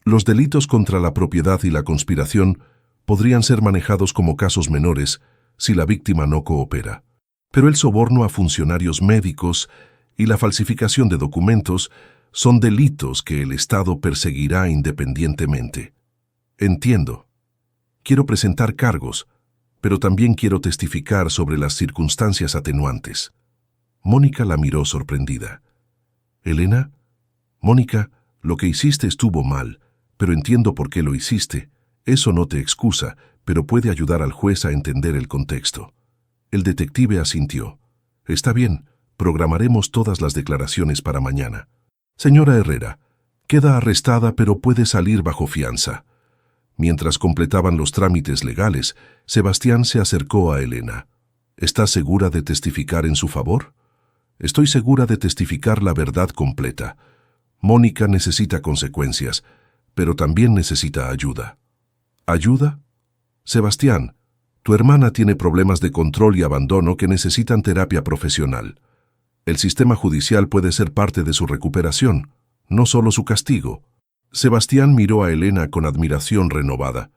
Los delitos contra la propiedad y la conspiración podrían ser manejados como casos menores si la víctima no coopera. Pero el soborno a funcionarios médicos y la falsificación de documentos son delitos que el Estado perseguirá independientemente. Entiendo. Quiero presentar cargos, pero también quiero testificar sobre las circunstancias atenuantes. Mónica la miró sorprendida. Elena, Mónica, lo que hiciste estuvo mal, pero entiendo por qué lo hiciste. Eso no te excusa, pero puede ayudar al juez a entender el contexto. El detective asintió. Está bien, programaremos todas las declaraciones para mañana. Señora Herrera, queda arrestada pero puede salir bajo fianza. Mientras completaban los trámites legales, Sebastián se acercó a Elena. ¿Estás segura de testificar en su favor? Estoy segura de testificar la verdad completa. Mónica necesita consecuencias, pero también necesita ayuda. ¿Ayuda? Sebastián, tu hermana tiene problemas de control y abandono que necesitan terapia profesional. El sistema judicial puede ser parte de su recuperación, no solo su castigo. Sebastián miró a Elena con admiración renovada.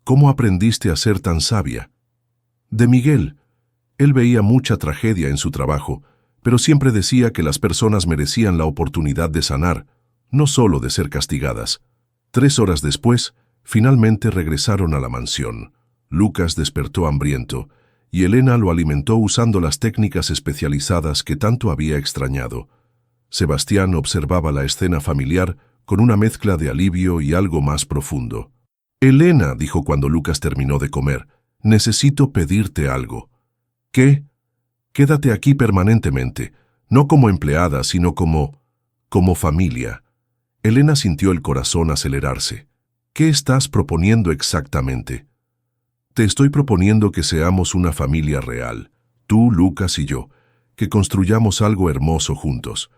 ¿Cómo aprendiste a ser tan sabia? De Miguel. Él veía mucha tragedia en su trabajo, pero siempre decía que las personas merecían la oportunidad de sanar, no solo de ser castigadas. 3 horas después, finalmente regresaron a la mansión. Lucas despertó hambriento, y Elena lo alimentó usando las técnicas especializadas que tanto había extrañado. Sebastián observaba la escena familiar con una mezcla de alivio y algo más profundo. Elena, dijo cuando Lucas terminó de comer, necesito pedirte algo. ¿Qué? Quédate aquí permanentemente, no como empleada, sino como familia. Elena sintió el corazón acelerarse. ¿Qué estás proponiendo exactamente? Te estoy proponiendo que seamos una familia real, tú, Lucas y yo, que construyamos algo hermoso juntos.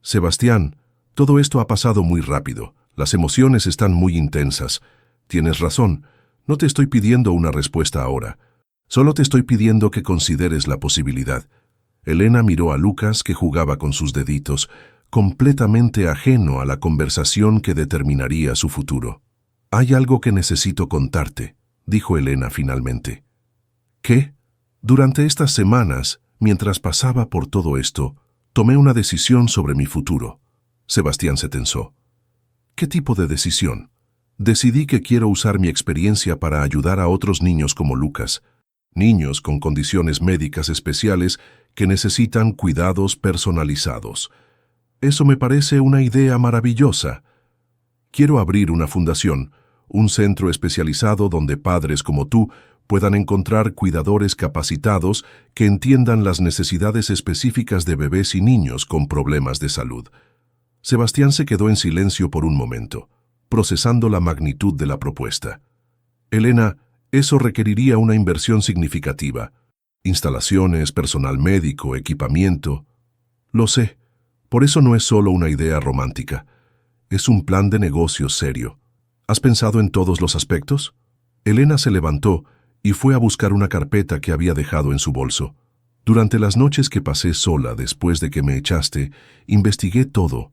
Sebastián, todo esto ha pasado muy rápido, las emociones están muy intensas. Tienes razón, no te estoy pidiendo una respuesta ahora, solo te estoy pidiendo que consideres la posibilidad. Elena miró a Lucas, que jugaba con sus deditos, completamente ajeno a la conversación que determinaría su futuro. Hay algo que necesito contarte, dijo Elena finalmente. ¿Qué? Durante estas semanas, mientras pasaba por todo esto, tomé una decisión sobre mi futuro. Sebastián se tensó. ¿Qué tipo de decisión? Decidí que quiero usar mi experiencia para ayudar a otros niños como Lucas, niños con condiciones médicas especiales que necesitan cuidados personalizados. Eso me parece una idea maravillosa. Quiero abrir una fundación, un centro especializado donde padres como tú puedan encontrar cuidadores capacitados que entiendan las necesidades específicas de bebés y niños con problemas de salud. Sebastián se quedó en silencio por un momento, procesando la magnitud de la propuesta. Elena, eso requeriría una inversión significativa. Instalaciones, personal médico, equipamiento. Lo sé, por eso no es solo una idea romántica. Es un plan de negocios serio. ¿Has pensado en todos los aspectos? Elena se levantó y fue a buscar una carpeta que había dejado en su bolso. Durante las noches que pasé sola después de que me echaste, investigué todo.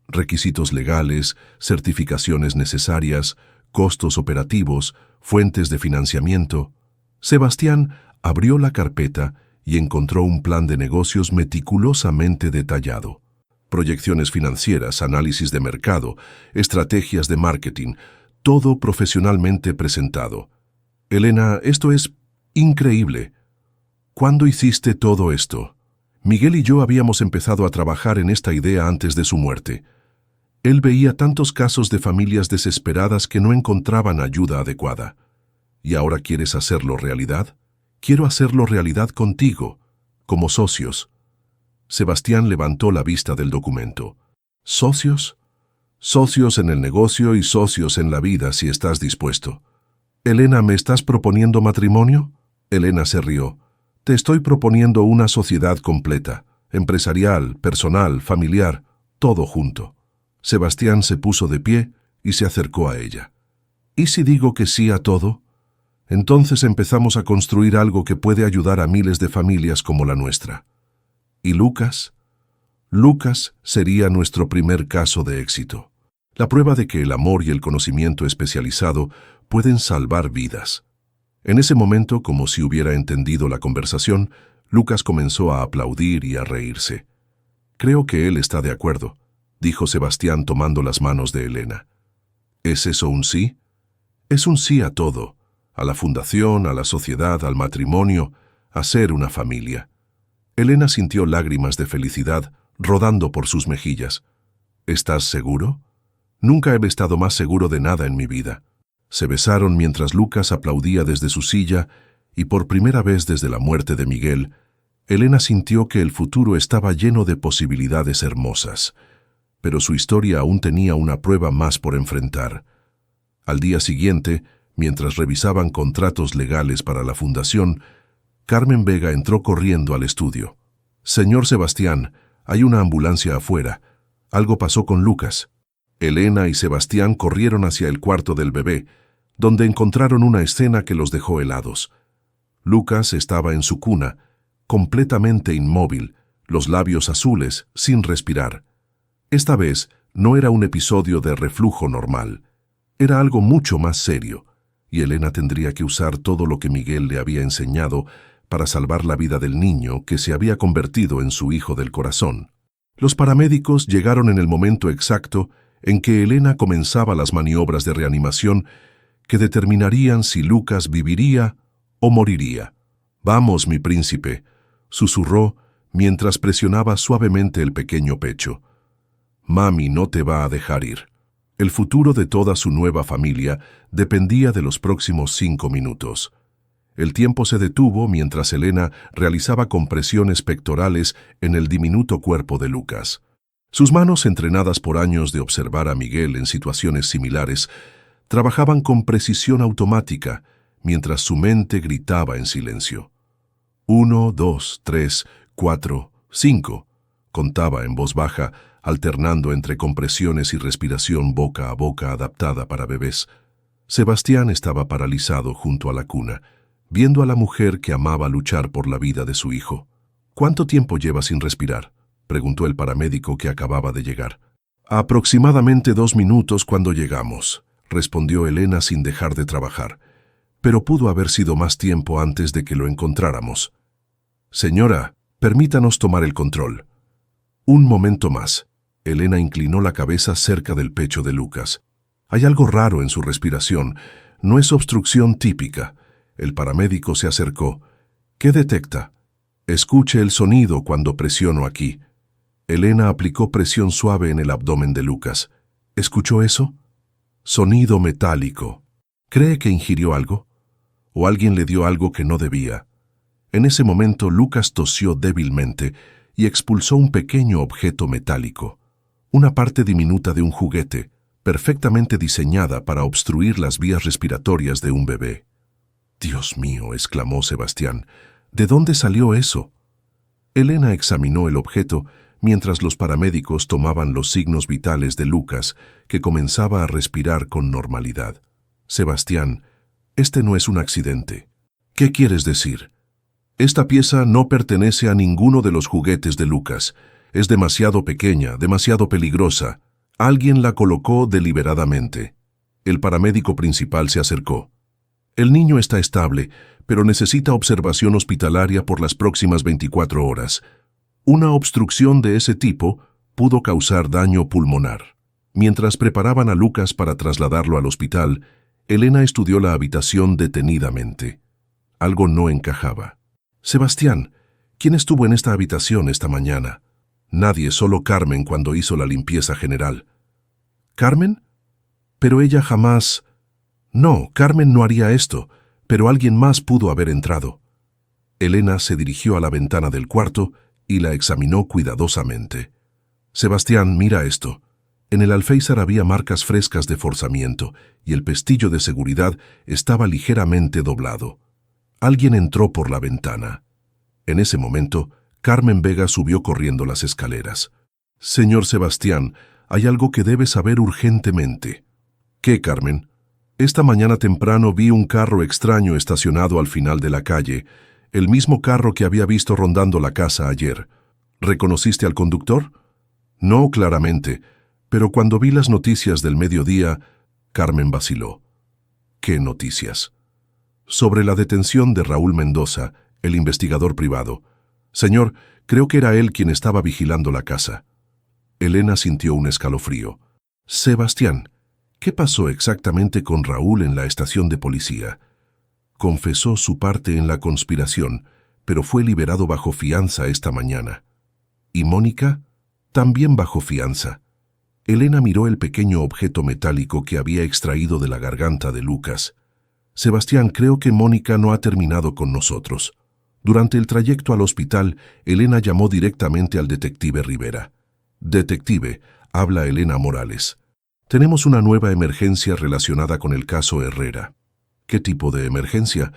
Requisitos legales, certificaciones necesarias, costos operativos, fuentes de financiamiento. Sebastián abrió la carpeta y encontró un plan de negocios meticulosamente detallado. Proyecciones financieras, análisis de mercado, estrategias de marketing, todo profesionalmente presentado. Elena, esto es increíble. ¿Cuándo hiciste todo esto? Miguel y yo habíamos empezado a trabajar en esta idea antes de su muerte. Él veía tantos casos de familias desesperadas que no encontraban ayuda adecuada. ¿Y ahora quieres hacerlo realidad? Quiero hacerlo realidad contigo, como socios. Sebastián levantó la vista del documento. ¿Socios? Socios en el negocio y socios en la vida si estás dispuesto. Elena, ¿me estás proponiendo matrimonio? Elena se rió. Te estoy proponiendo una sociedad completa, empresarial, personal, familiar, todo junto. Sebastián se puso de pie y se acercó a ella. ¿Y si digo que sí a todo? Entonces empezamos a construir algo que puede ayudar a miles de familias como la nuestra. ¿Y Lucas? Lucas sería nuestro primer caso de éxito. La prueba de que el amor y el conocimiento especializado pueden salvar vidas. En ese momento, como si hubiera entendido la conversación, Lucas comenzó a aplaudir y a reírse. Creo que él está de acuerdo, dijo Sebastián tomando las manos de Elena. ¿Es eso un sí? Es un sí a todo, a la fundación, a la sociedad, al matrimonio, a ser una familia. Elena sintió lágrimas de felicidad rodando por sus mejillas. ¿Estás seguro? Nunca he estado más seguro de nada en mi vida. Se besaron mientras Lucas aplaudía desde su silla y por primera vez desde la muerte de Miguel, Elena sintió que el futuro estaba lleno de posibilidades hermosas, pero su historia aún tenía una prueba más por enfrentar. Al día siguiente, mientras revisaban contratos legales para la fundación, Carmen Vega entró corriendo al estudio. Señor Sebastián, hay una ambulancia afuera. Algo pasó con Lucas. Elena y Sebastián corrieron hacia el cuarto del bebé, donde encontraron una escena que los dejó helados. Lucas estaba en su cuna, completamente inmóvil, los labios azules, sin respirar. Esta vez no era un episodio de reflujo normal. Era algo mucho más serio, y Elena tendría que usar todo lo que Miguel le había enseñado para salvar la vida del niño que se había convertido en su hijo del corazón. Los paramédicos llegaron en el momento exacto en que Elena comenzaba las maniobras de reanimación que determinarían si Lucas viviría o moriría. «Vamos, mi príncipe», susurró mientras presionaba suavemente el pequeño pecho. «Mami no te va a dejar ir». El futuro de toda su nueva familia dependía de los próximos 5 minutos. El tiempo se detuvo mientras Elena realizaba compresiones pectorales en el diminuto cuerpo de Lucas. Sus manos, entrenadas por años de observar a Miguel en situaciones similares, trabajaban con precisión automática, mientras su mente gritaba en silencio. 1, 2, 3, 4, 5, contaba en voz baja, alternando entre compresiones y respiración boca a boca adaptada para bebés. Sebastián estaba paralizado junto a la cuna, viendo a la mujer que amaba luchar por la vida de su hijo. «¿Cuánto tiempo lleva sin respirar?», preguntó el paramédico que acababa de llegar. «Aproximadamente 2 minutos cuando llegamos», respondió Elena sin dejar de trabajar. «Pero pudo haber sido más tiempo antes de que lo encontráramos». «Señora, permítanos tomar el control». «Un momento más». Elena inclinó la cabeza cerca del pecho de Lucas. «Hay algo raro en su respiración. No es obstrucción típica». El paramédico se acercó. «¿Qué detecta?» «Escuche el sonido cuando presiono aquí». Elena aplicó presión suave en el abdomen de Lucas. ¿Escuchó eso? Sonido metálico. ¿Cree que ingirió algo? ¿O alguien le dio algo que no debía? En ese momento Lucas tosió débilmente y expulsó un pequeño objeto metálico, una parte diminuta de un juguete, perfectamente diseñada para obstruir las vías respiratorias de un bebé. «Dios mío», exclamó Sebastián, «¿de dónde salió eso?» Elena examinó el objeto mientras los paramédicos tomaban los signos vitales de Lucas, que comenzaba a respirar con normalidad. Sebastián, este no es un accidente. ¿Qué quieres decir? Esta pieza no pertenece a ninguno de los juguetes de Lucas. Es demasiado pequeña, demasiado peligrosa. Alguien la colocó deliberadamente. El paramédico principal se acercó. El niño está estable, pero necesita observación hospitalaria por las próximas 24 horas. Una obstrucción de ese tipo pudo causar daño pulmonar. Mientras preparaban a Lucas para trasladarlo al hospital, Elena estudió la habitación detenidamente. Algo no encajaba. Sebastián, ¿quién estuvo en esta habitación esta mañana? Nadie, solo Carmen cuando hizo la limpieza general. ¿Carmen? Pero ella jamás... No, Carmen no haría esto, pero alguien más pudo haber entrado. Elena se dirigió a la ventana del cuarto y la examinó cuidadosamente. Sebastián, mira esto. En el alféizar había marcas frescas de forzamiento y el pestillo de seguridad estaba ligeramente doblado. Alguien entró por la ventana. En ese momento, Carmen Vega subió corriendo las escaleras. Señor Sebastián, hay algo que debe saber urgentemente. ¿Qué, Carmen? Esta mañana temprano vi un carro extraño estacionado al final de la calle, el mismo carro que había visto rondando la casa ayer. ¿Reconociste al conductor? No, claramente, pero cuando vi las noticias del mediodía, Carmen vaciló. ¿Qué noticias? Sobre la detención de Raúl Mendoza, el investigador privado. Señor, creo que era él quien estaba vigilando la casa. Elena sintió un escalofrío. Sebastián, ¿qué pasó exactamente con Raúl en la estación de policía? Confesó su parte en la conspiración, pero fue liberado bajo fianza esta mañana. ¿Y Mónica? También bajo fianza. Elena miró el pequeño objeto metálico que había extraído de la garganta de Lucas. Sebastián, creo que Mónica no ha terminado con nosotros. Durante el trayecto al hospital, Elena llamó directamente al detective Rivera. Detective, habla Elena Morales. Tenemos una nueva emergencia relacionada con el caso Herrera. ¿Qué tipo de emergencia?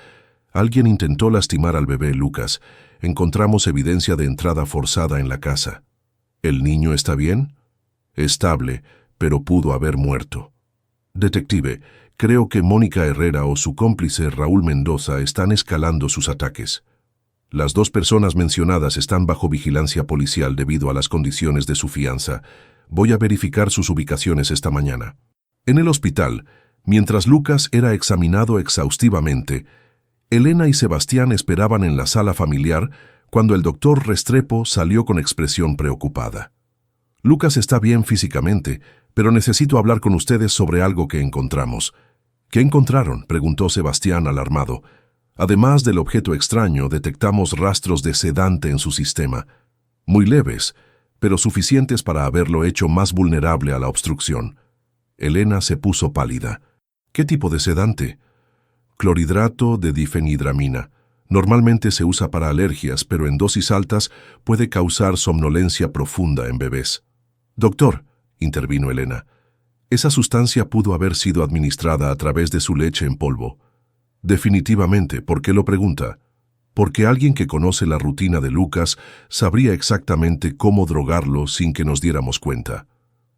Alguien intentó lastimar al bebé Lucas. Encontramos evidencia de entrada forzada en la casa. ¿El niño está bien? Estable, pero pudo haber muerto. Detective, creo que Mónica Herrera o su cómplice Raúl Mendoza están escalando sus ataques. Las dos personas mencionadas están bajo vigilancia policial debido a las condiciones de su fianza. Voy a verificar sus ubicaciones esta mañana. En el hospital, mientras Lucas era examinado exhaustivamente, Elena y Sebastián esperaban en la sala familiar cuando el doctor Restrepo salió con expresión preocupada. Lucas está bien físicamente, pero necesito hablar con ustedes sobre algo que encontramos. ¿Qué encontraron?, preguntó Sebastián alarmado. Además del objeto extraño, detectamos rastros de sedante en su sistema. Muy leves, pero suficientes para haberlo hecho más vulnerable a la obstrucción. Elena se puso pálida. ¿Qué tipo de sedante? Clorhidrato de difenhidramina. Normalmente se usa para alergias, pero en dosis altas puede causar somnolencia profunda en bebés. Doctor, intervino Elena, esa sustancia pudo haber sido administrada a través de su leche en polvo. Definitivamente, ¿por qué lo pregunta? Porque alguien que conoce la rutina de Lucas sabría exactamente cómo drogarlo sin que nos diéramos cuenta.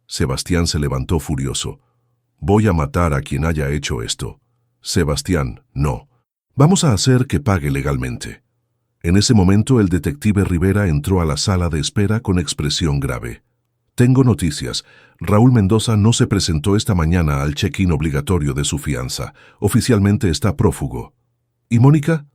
Sebastián se levantó furioso. Voy a matar a quien haya hecho esto. Sebastián, no. Vamos a hacer que pague legalmente. En ese momento el detective Rivera entró a la sala de espera con expresión grave. Tengo noticias. Raúl Mendoza no se presentó esta mañana al check-in obligatorio de su fianza. Oficialmente está prófugo. ¿Y Mónica?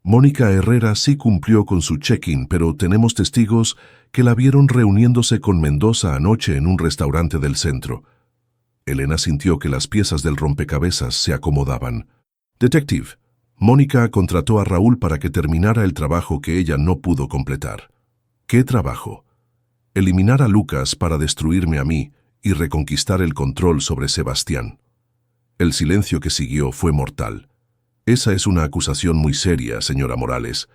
Mónica Herrera sí cumplió con su check-in, pero tenemos testigos que la vieron reuniéndose con Mendoza anoche en un restaurante del centro. Elena sintió que las piezas del rompecabezas se acomodaban. Detective, Mónica contrató a Raúl para que terminara el trabajo que ella no pudo completar. ¿Qué trabajo? Eliminar a Lucas para destruirme a mí y reconquistar el control sobre Sebastián. El silencio que siguió fue mortal. Esa es una acusación muy seria, señora Morales.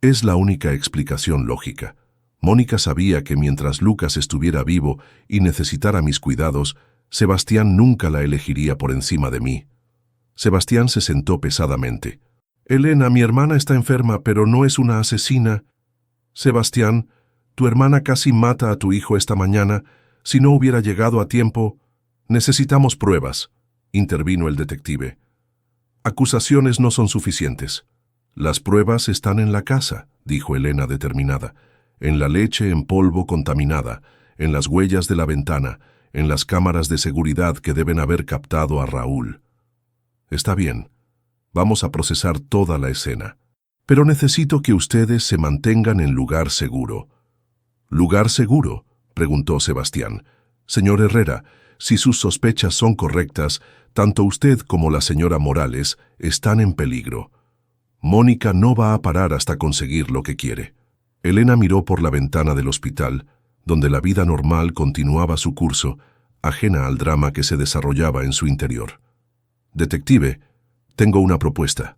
Es la única explicación lógica. Mónica sabía que mientras Lucas estuviera vivo y necesitara mis cuidados, Sebastián nunca la elegiría por encima de mí. Sebastián se sentó pesadamente. Elena, mi hermana está enferma, pero no es una asesina. Sebastián, Tu hermana casi mata a tu hijo esta mañana. Si no hubiera llegado a tiempo... Necesitamos pruebas, intervino el detective. Acusaciones no son suficientes. Las pruebas están en la casa, dijo Elena determinada. En la leche en polvo contaminada, en las huellas de la ventana, en las cámaras de seguridad que deben haber captado a Raúl. Está bien. Vamos a procesar toda la escena. Pero necesito que ustedes se mantengan en lugar seguro. ¿Lugar seguro?, preguntó Sebastián. Señor Herrera, si sus sospechas son correctas, tanto usted como la señora Morales están en peligro. Mónica no va a parar hasta conseguir lo que quiere. Elena miró por la ventana del hospital, donde la vida normal continuaba su curso, ajena al drama que se desarrollaba en su interior. Detective, tengo una propuesta.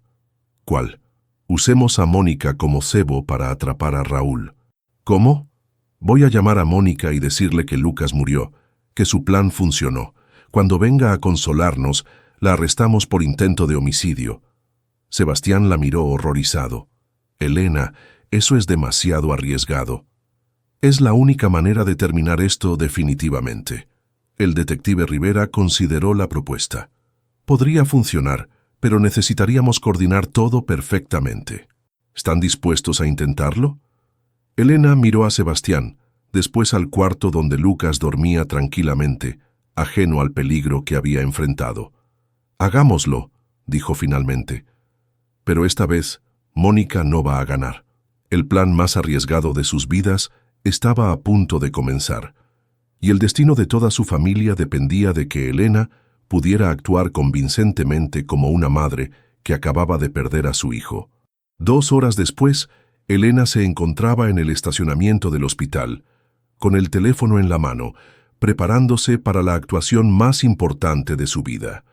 ¿Cuál? Usemos a Mónica como cebo para atrapar a Raúl. ¿Cómo? Voy a llamar a Mónica y decirle que Lucas murió, que su plan funcionó. Cuando venga a consolarnos, la arrestamos por intento de homicidio. Sebastián la miró horrorizado. Elena, eso es demasiado arriesgado. Es la única manera de terminar esto definitivamente. El detective Rivera consideró la propuesta. Podría funcionar, pero necesitaríamos coordinar todo perfectamente. ¿Están dispuestos a intentarlo? Elena miró a Sebastián, después al cuarto donde Lucas dormía tranquilamente, ajeno al peligro que había enfrentado. Hagámoslo, dijo finalmente. Pero esta vez, Mónica no va a ganar. El plan más arriesgado de sus vidas estaba a punto de comenzar, y el destino de toda su familia dependía de que Elena pudiera actuar convincentemente como una madre que acababa de perder a su hijo. 2 horas después, Elena se encontraba en el estacionamiento del hospital, con el teléfono en la mano, preparándose para la actuación más importante de su vida.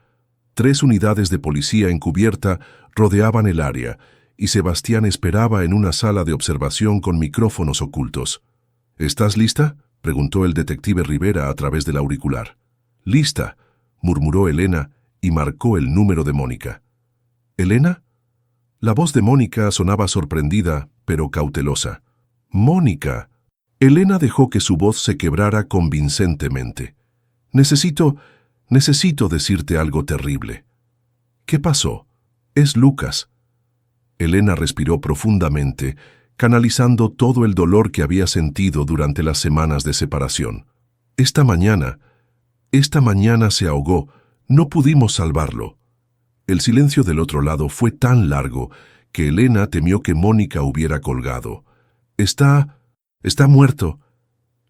3 unidades de policía encubierta rodeaban el área, y Sebastián esperaba en una sala de observación con micrófonos ocultos. ¿Estás lista?, preguntó el detective Rivera a través del auricular. «Lista», murmuró Elena y marcó el número de Mónica. «¿Elena?» La voz de Mónica sonaba sorprendida, pero cautelosa. «Mónica». Elena dejó que su voz se quebrara convincentemente. Necesito decirte algo terrible». «¿Qué pasó?» «Es Lucas». Elena respiró profundamente, canalizando todo el dolor que había sentido durante las semanas de separación. Esta mañana se ahogó. No pudimos salvarlo». El silencio del otro lado fue tan largo que Elena temió que Mónica hubiera colgado. Está muerto».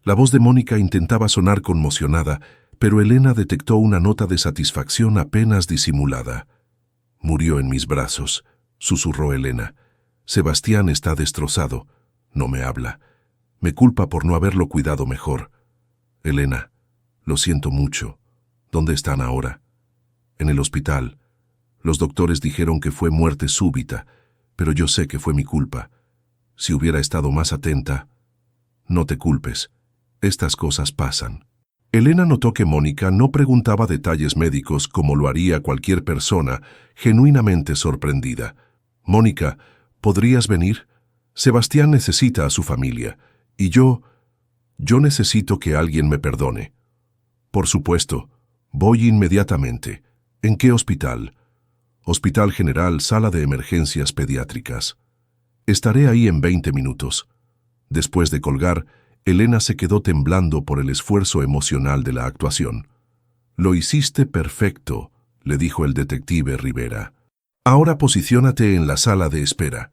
La voz de Mónica intentaba sonar conmocionada, pero Elena detectó una nota de satisfacción apenas disimulada. «Murió en mis brazos», susurró Elena. «Sebastián está destrozado. No me habla. Me culpa por no haberlo cuidado mejor. Elena, lo siento mucho. ¿Dónde están ahora?» «En el hospital. Los doctores dijeron que fue muerte súbita, pero yo sé que fue mi culpa. Si hubiera estado más atenta...» «No te culpes. Estas cosas pasan». Elena notó que Mónica no preguntaba detalles médicos como lo haría cualquier persona genuinamente sorprendida. «Mónica, ¿podrías venir? Sebastián necesita a su familia, y yo necesito que alguien me perdone». «Por supuesto. Voy inmediatamente». «¿En qué hospital?» «Hospital General, Sala de Emergencias Pediátricas». «Estaré ahí en 20 minutos». Después de colgar, Elena se quedó temblando por el esfuerzo emocional de la actuación. «Lo hiciste perfecto», le dijo el detective Rivera. «Ahora posiciónate en la sala de espera.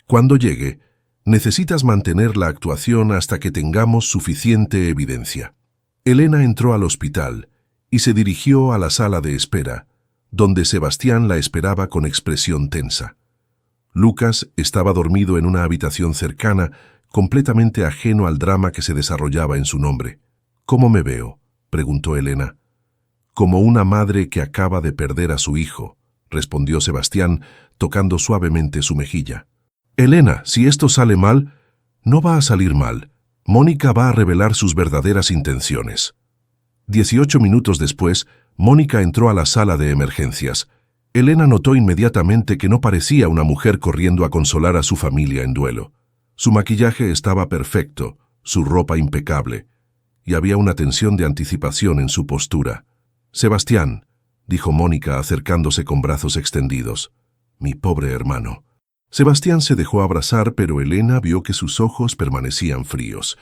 Cuando llegue, necesitas mantener la actuación hasta que tengamos suficiente evidencia». Elena entró al hospital y se dirigió a la sala de espera, donde Sebastián la esperaba con expresión tensa. Lucas estaba dormido en una habitación cercana, completamente ajeno al drama que se desarrollaba en su nombre. «¿Cómo me veo?», preguntó Elena. «Como una madre que acaba de perder a su hijo», respondió Sebastián, tocando suavemente su mejilla. «Elena, si esto sale mal...» «No va a salir mal. Mónica va a revelar sus verdaderas intenciones». 18 minutos después, Mónica entró a la sala de emergencias. Elena notó inmediatamente que no parecía una mujer corriendo a consolar a su familia en duelo. Su maquillaje estaba perfecto, su ropa impecable, y había una tensión de anticipación en su postura. «Sebastián», dijo Mónica acercándose con brazos extendidos. «Mi pobre hermano». Sebastián se dejó abrazar, pero Elena vio que sus ojos permanecían fríos.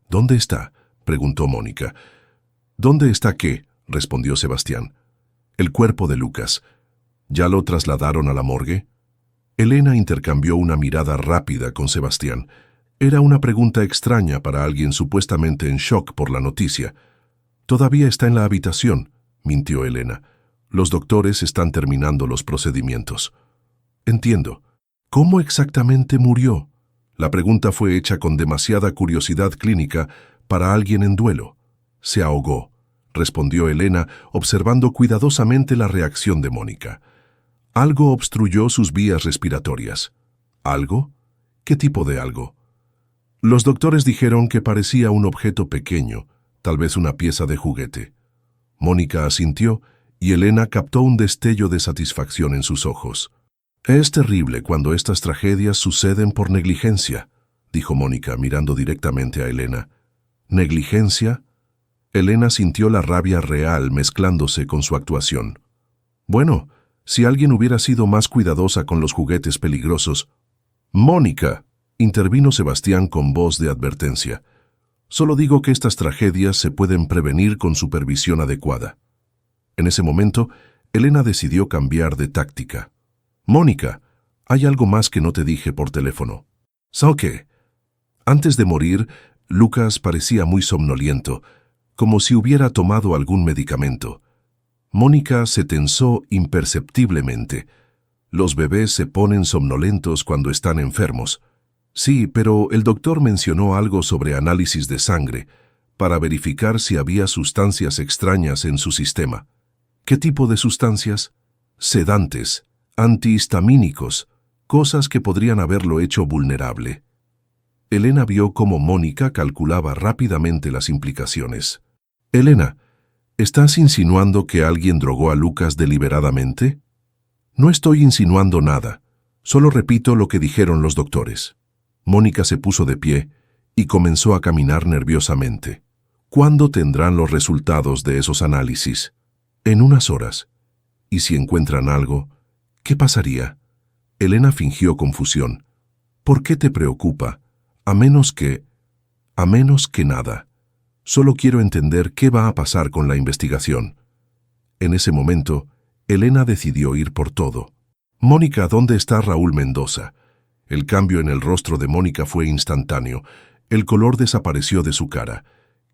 «¿Dónde está?», preguntó Mónica. «¿Dónde está qué?», respondió Sebastián. «El cuerpo de Lucas. ¿Ya lo trasladaron a la morgue?». Elena intercambió una mirada rápida con Sebastián. Era una pregunta extraña para alguien supuestamente en shock por la noticia. «Todavía está en la habitación», mintió Elena. «Los doctores están terminando los procedimientos». «Entiendo. ¿Cómo exactamente murió?». La pregunta fue hecha con demasiada curiosidad clínica para alguien en duelo. «Se ahogó», respondió Elena, observando cuidadosamente la reacción de Mónica. «Algo obstruyó sus vías respiratorias». ¿Algo? ¿Qué tipo de algo? Los doctores dijeron que parecía un objeto pequeño, tal vez una pieza de juguete. Mónica asintió y Elena captó un destello de satisfacción en sus ojos. «Es terrible cuando estas tragedias suceden por negligencia», dijo Mónica mirando directamente a Elena. «¿Negligencia?». Elena sintió la rabia real mezclándose con su actuación. «Bueno, si alguien hubiera sido más cuidadosa con los juguetes peligrosos». «Mónica», intervino Sebastián con voz de advertencia. «Solo digo que estas tragedias se pueden prevenir con supervisión adecuada». En ese momento, Elena decidió cambiar de táctica. «Mónica, hay algo más que no te dije por teléfono». «¿Sabes qué?». Antes de morir, Lucas parecía muy somnoliento, como si hubiera tomado algún medicamento. Mónica se tensó imperceptiblemente. «Los bebés se ponen somnolentos cuando están enfermos». «Sí, pero el doctor mencionó algo sobre análisis de sangre, para verificar si había sustancias extrañas en su sistema». «¿Qué tipo de sustancias?». «Sedantes, antihistamínicos, cosas que podrían haberlo hecho vulnerable». Elena vio cómo Mónica calculaba rápidamente las implicaciones. «Elena, ¿estás insinuando que alguien drogó a Lucas deliberadamente?». «No estoy insinuando nada, solo repito lo que dijeron los doctores». Mónica se puso de pie y comenzó a caminar nerviosamente. «¿Cuándo tendrán los resultados de esos análisis?». «En unas horas». «¿Y si encuentran algo? ¿Qué pasaría?». Elena fingió confusión. «¿Por qué te preocupa? A menos que nada. Solo quiero entender qué va a pasar con la investigación». En ese momento, Elena decidió ir por todo. «Mónica, ¿dónde está Raúl Mendoza?». El cambio en el rostro de Mónica fue instantáneo. El color desapareció de su cara.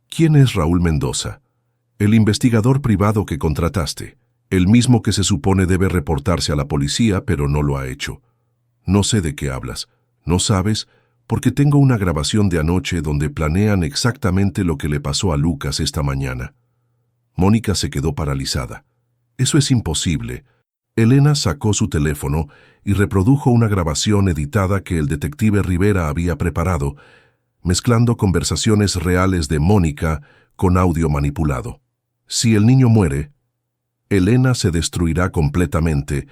«¿Quién es Raúl Mendoza?». «El investigador privado que contrataste. El mismo que se supone debe reportarse a la policía, pero no lo ha hecho». «No sé de qué hablas». «¿No sabes?». «Porque tengo una grabación de anoche donde planean exactamente lo que le pasó a Lucas esta mañana». Mónica se quedó paralizada. «Eso es imposible». Elena sacó su teléfono y reprodujo una grabación editada que el detective Rivera había preparado, mezclando conversaciones reales de Mónica con audio manipulado. «Si el niño muere, Elena se destruirá completamente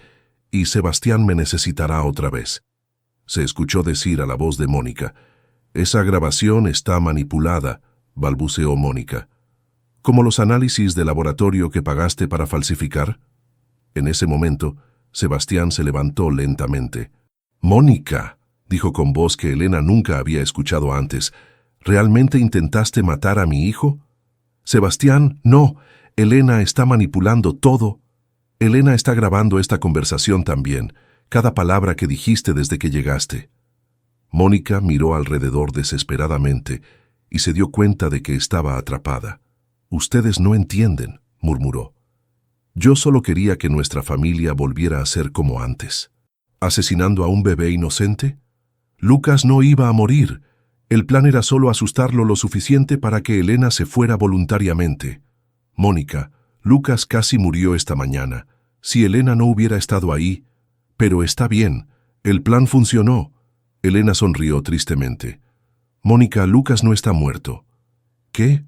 y Sebastián me necesitará otra vez», se escuchó decir a la voz de Mónica. «Esa grabación está manipulada», balbuceó Mónica. «¿Como los análisis de laboratorio que pagaste para falsificar?». En ese momento, Sebastián se levantó lentamente. «Mónica», dijo con voz que Elena nunca había escuchado antes, «¿realmente intentaste matar a mi hijo?». «Sebastián, no. Elena está manipulando todo. Elena está grabando esta conversación también, cada palabra que dijiste desde que llegaste». Mónica miró alrededor desesperadamente y se dio cuenta de que estaba atrapada. «Ustedes no entienden», murmuró. «Yo solo quería que nuestra familia volviera a ser como antes». ¿Asesinando a un bebé inocente? Lucas no iba a morir. El plan era solo asustarlo lo suficiente para que Elena se fuera voluntariamente. «Mónica, Lucas casi murió esta mañana. Si Elena no hubiera estado ahí...». «Pero está bien. El plan funcionó». Elena sonrió tristemente. «Mónica, Lucas no está muerto». «¿Qué?».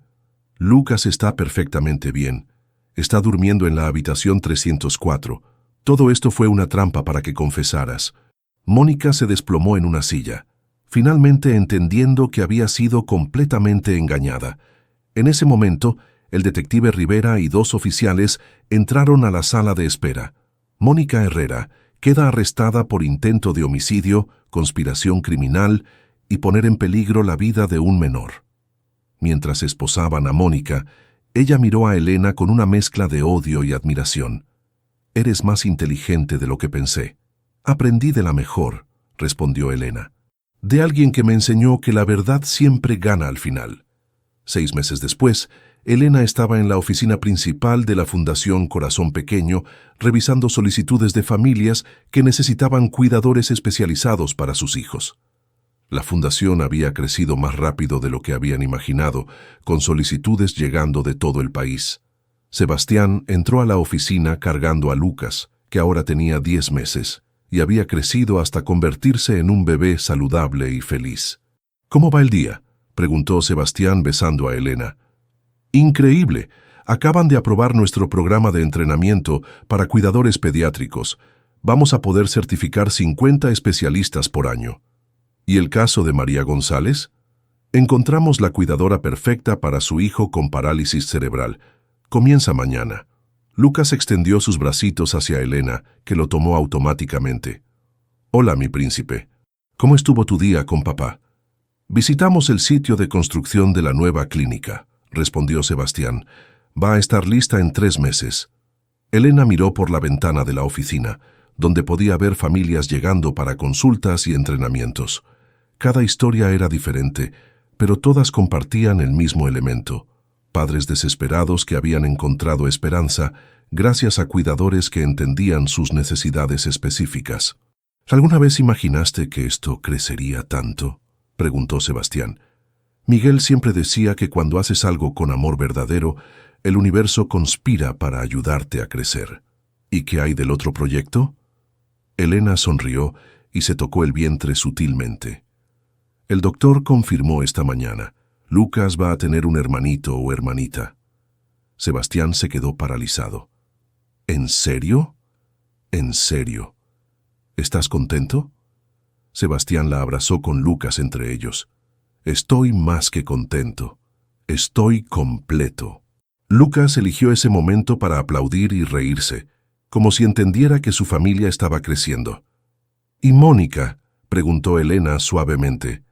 «Lucas está perfectamente bien. Está durmiendo en la habitación 304. Todo esto fue una trampa para que confesaras». Mónica se desplomó en una silla. finalmente entendiendo que había sido completamente engañada. En ese momento, el detective Rivera y 2 oficiales entraron a la sala de espera. Mónica Herrera queda arrestada por intento de homicidio, conspiración criminal y poner en peligro la vida de un menor. Mientras esposaban a Mónica, ella miró a Elena con una mezcla de odio y admiración. «Eres más inteligente de lo que pensé». «Aprendí de la mejor», respondió Elena. «De alguien que me enseñó que la verdad siempre gana al final». 6 meses después, Elena estaba en la oficina principal de la Fundación Corazón Pequeño, revisando solicitudes de familias que necesitaban cuidadores especializados para sus hijos. La fundación había crecido más rápido de lo que habían imaginado, con solicitudes llegando de todo el país. Sebastián entró a la oficina cargando a Lucas, que ahora tenía 10 meses, y había crecido hasta convertirse en un bebé saludable y feliz. «¿Cómo va el día?», preguntó Sebastián besando a Elena. «Increíble. Acaban de aprobar nuestro programa de entrenamiento para cuidadores pediátricos. Vamos a poder certificar 50 especialistas por año». «¿Y el caso de María González?». «Encontramos la cuidadora perfecta para su hijo con parálisis cerebral. Comienza mañana». Lucas extendió sus bracitos hacia Elena, que lo tomó automáticamente. «Hola, mi príncipe. ¿Cómo estuvo tu día con papá?». «Visitamos el sitio de construcción de la nueva clínica», respondió Sebastián. «Va a estar lista en 3 meses». Elena miró por la ventana de la oficina, donde podía ver familias llegando para consultas y entrenamientos. Cada historia era diferente, pero todas compartían el mismo elemento: padres desesperados que habían encontrado esperanza gracias a cuidadores que entendían sus necesidades específicas. «¿Alguna vez imaginaste que esto crecería tanto?», preguntó Sebastián. «Miguel siempre decía que cuando haces algo con amor verdadero, el universo conspira para ayudarte a crecer». «¿Y qué hay del otro proyecto?». Elena sonrió y se tocó el vientre sutilmente. «El doctor confirmó esta mañana. Lucas va a tener un hermanito o hermanita». Sebastián se quedó paralizado. «¿En serio?». «En serio». «¿Estás contento?». Sebastián la abrazó con Lucas entre ellos. «Estoy más que contento. Estoy completo». Lucas eligió ese momento para aplaudir y reírse, como si entendiera que su familia estaba creciendo. «¿Y Mónica?», preguntó Elena suavemente.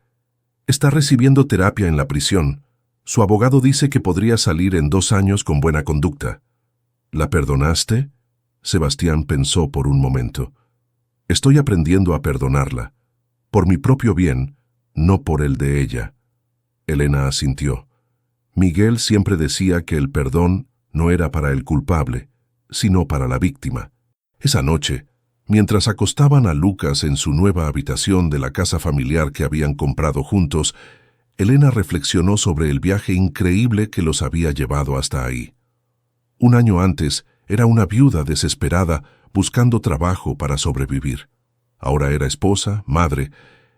«Está recibiendo terapia en la prisión. Su abogado dice que podría salir en 2 años con buena conducta». «¿La perdonaste?». Sebastián pensó por un momento. «Estoy aprendiendo a perdonarla. Por mi propio bien, no por el de ella». Elena asintió. Miguel siempre decía que el perdón no era para el culpable, sino para la víctima. Esa noche, mientras acostaban a Lucas en su nueva habitación de la casa familiar que habían comprado juntos, Elena reflexionó sobre el viaje increíble que los había llevado hasta ahí. 1 año antes, era una viuda desesperada buscando trabajo para sobrevivir. Ahora era esposa, madre,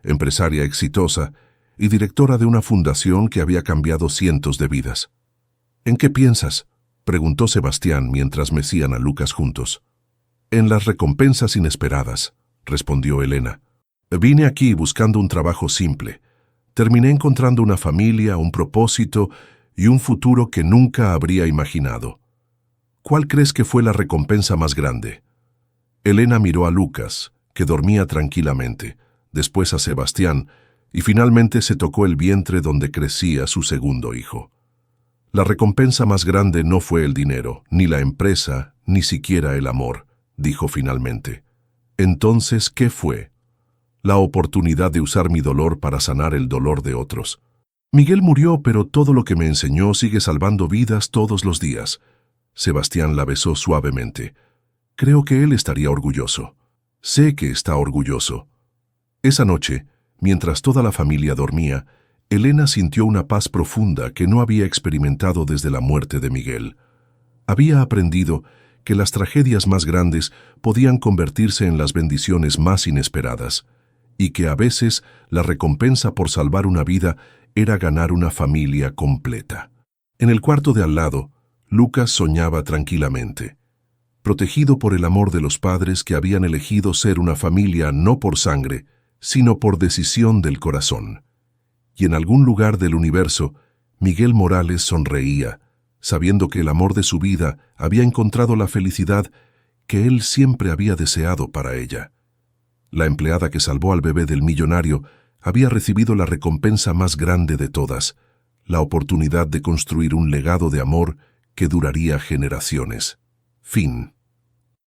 empresaria exitosa y directora de una fundación que había cambiado cientos de vidas. «¿En qué piensas?», preguntó Sebastián mientras mecían a Lucas juntos. «En las recompensas inesperadas», respondió Elena. «Vine aquí buscando un trabajo simple. Terminé encontrando una familia, un propósito y un futuro que nunca habría imaginado». «¿Cuál crees que fue la recompensa más grande?». Elena miró a Lucas, que dormía tranquilamente, después a Sebastián, y finalmente se tocó el vientre donde crecía su segundo hijo. «La recompensa más grande no fue el dinero, ni la empresa, ni siquiera el amor», dijo finalmente. «Entonces, ¿qué fue?». «La oportunidad de usar mi dolor para sanar el dolor de otros. Miguel murió, pero todo lo que me enseñó sigue salvando vidas todos los días». Sebastián la besó suavemente. «Creo que él estaría orgulloso. Sé que está orgulloso». Esa noche, mientras toda la familia dormía, Elena sintió una paz profunda que no había experimentado desde la muerte de Miguel. Había aprendido que las tragedias más grandes podían convertirse en las bendiciones más inesperadas, y que a veces la recompensa por salvar una vida era ganar una familia completa. En el cuarto de al lado, Lucas soñaba tranquilamente. Protegido por el amor de los padres que habían elegido ser una familia no por sangre, sino por decisión del corazón. Y en algún lugar del universo, Miguel Morales sonreía, sabiendo que el amor de su vida había encontrado la felicidad que él siempre había deseado para ella. La empleada que salvó al bebé del millonario había recibido la recompensa más grande de todas, la oportunidad de construir un legado de amor que duraría generaciones. Fin.